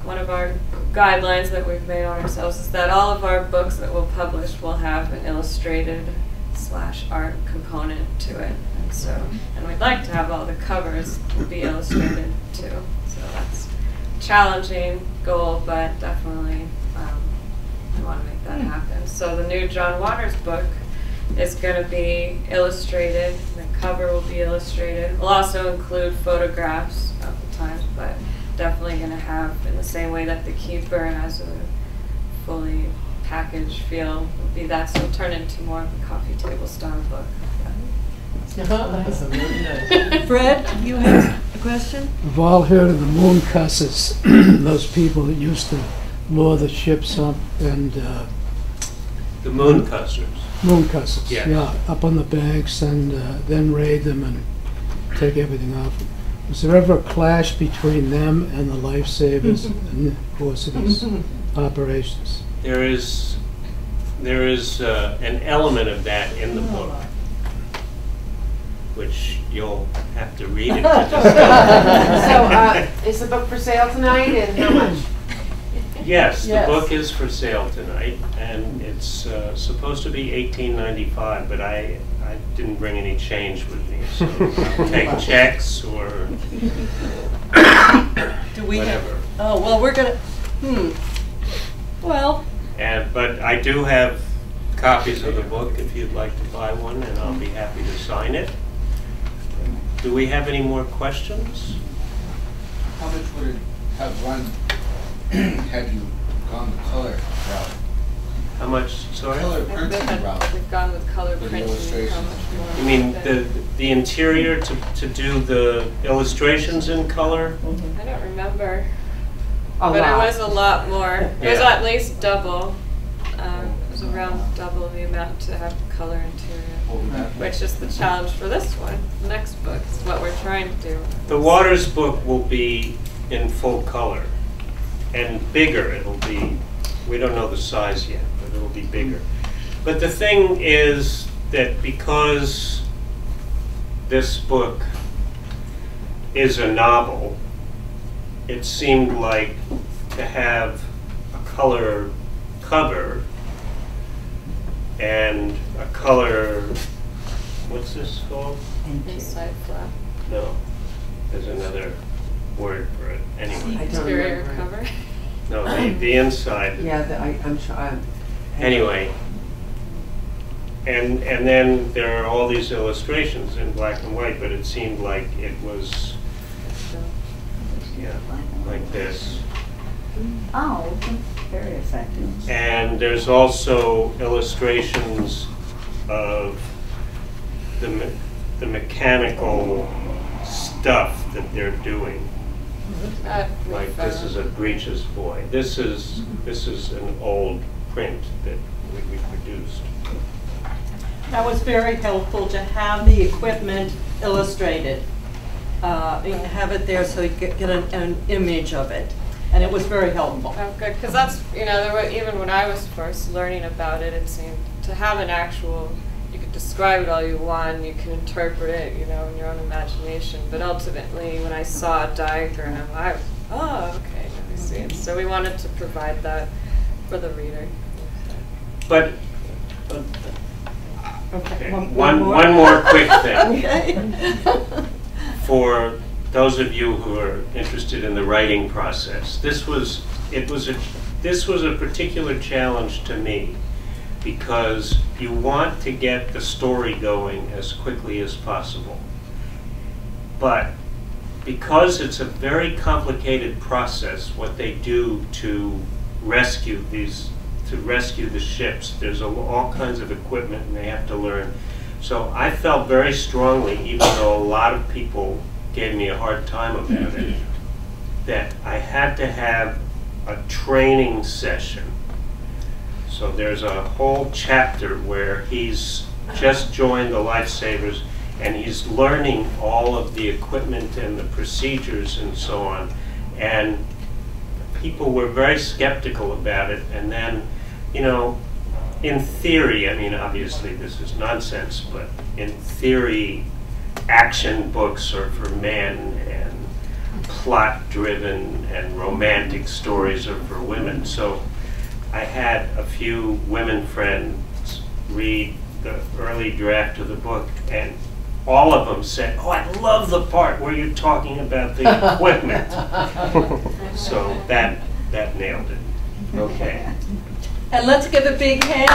Speaker 5: one of our guidelines that we've made on ourselves is that all of our books that we'll publish will have an illustrated / art component to it, and we'd like to have all the covers be illustrated too. So that's a challenging goal, but definitely we want to make that happen. So the new John Waters book is going to be illustrated. The cover will be illustrated. We'll also include photographs of the times, but definitely going to have, in the same way that The Keeper has a fully packaged feel, will be that, so it'll turn into more of a coffee table style book.
Speaker 1: Fred, you have a question?
Speaker 6: We've all heard of the moon cusses, those people that used to lure the ships up and
Speaker 2: The moon cussers.
Speaker 6: moon cusses,
Speaker 2: Yes.
Speaker 6: yeah, up on the banks and then raid them and take everything off. Was there ever a clash between them and the lifesavers in the course of these operations?
Speaker 2: There is an element of that in the book, which you'll have to read it to discover.
Speaker 4: So, is the book for sale tonight, and how much?
Speaker 2: Yes, the
Speaker 1: Yes.
Speaker 2: book is for sale tonight, and it's supposed to be $18.95, but I didn't bring any change with me, so I'll take checks or
Speaker 1: Do we have?
Speaker 2: whatever.
Speaker 1: Oh, well, we're gonna. Well,
Speaker 2: But I do have copies of the book if you'd like to buy one, and I'll be happy to sign it. Do we have any more questions?
Speaker 7: How much would it have run had you gone the color route?
Speaker 2: How much, sorry?
Speaker 7: Color
Speaker 5: If
Speaker 7: printing route.
Speaker 5: we've gone with color
Speaker 7: For the
Speaker 5: printing, how
Speaker 7: illustrations.
Speaker 5: much more?
Speaker 2: You mean the interior to do the illustrations in color?
Speaker 5: I don't remember.
Speaker 4: A
Speaker 5: But
Speaker 4: lot.
Speaker 5: it was a lot more. It was
Speaker 2: Yeah.
Speaker 5: at least double. It was around double the amount to have color interior,
Speaker 7: What would that be?
Speaker 5: which is the challenge for this one. The next book is what we're trying to do.
Speaker 2: The Waters book will be in full color and bigger. It'll be, we don't know the size yet, but it'll be bigger. But the thing is that because this book is a novel, it seemed like to have a color cover and a color, what's this called?
Speaker 5: Inside flap.
Speaker 2: No, there's another word for it. Anyway,
Speaker 4: I don't
Speaker 5: Exterior
Speaker 4: remember.
Speaker 5: cover.
Speaker 2: No, the inside.
Speaker 4: Yeah, I'm sure.
Speaker 2: Anyway, and then there are all these illustrations in black and white, but it seemed like it was, yeah, like this.
Speaker 8: Oh, very effective.
Speaker 2: And there's also illustrations of the mechanical stuff that they're doing. Like this is a breeches boy. This is an old print that we produced.
Speaker 1: That was very helpful to have the equipment illustrated. Have it there so you get an image of it. And it was very helpful.
Speaker 5: Oh, good, because that's, there were, even when I was first learning about it, it seemed to have an actual, you could describe it all you want, you can interpret it, in your own imagination, but ultimately, when I saw a diagram, okay, I see it. So we wanted to provide that for the reader.
Speaker 2: But,
Speaker 1: Okay.
Speaker 2: One more quick thing.
Speaker 1: Okay.
Speaker 2: For those of you who are interested in the writing process, this was a particular challenge to me, because you want to get the story going as quickly as possible. But because it's a very complicated process, what they do to rescue the ships, there's all kinds of equipment and they have to learn. So I felt very strongly, even though a lot of people gave me a hard time about it, that I had to have a training session. So there's a whole chapter where he's just joined the Lifesavers and he's learning all of the equipment and the procedures and so on. And people were very skeptical about it. And then, in theory, obviously this is nonsense, but in theory, action books are for men and plot-driven and romantic stories are for women. So I had a few women friends read the early draft of the book, and all of them said, "Oh, I love the part where you're talking about the equipment." So that nailed it. Okay.
Speaker 1: And let's give a big hand.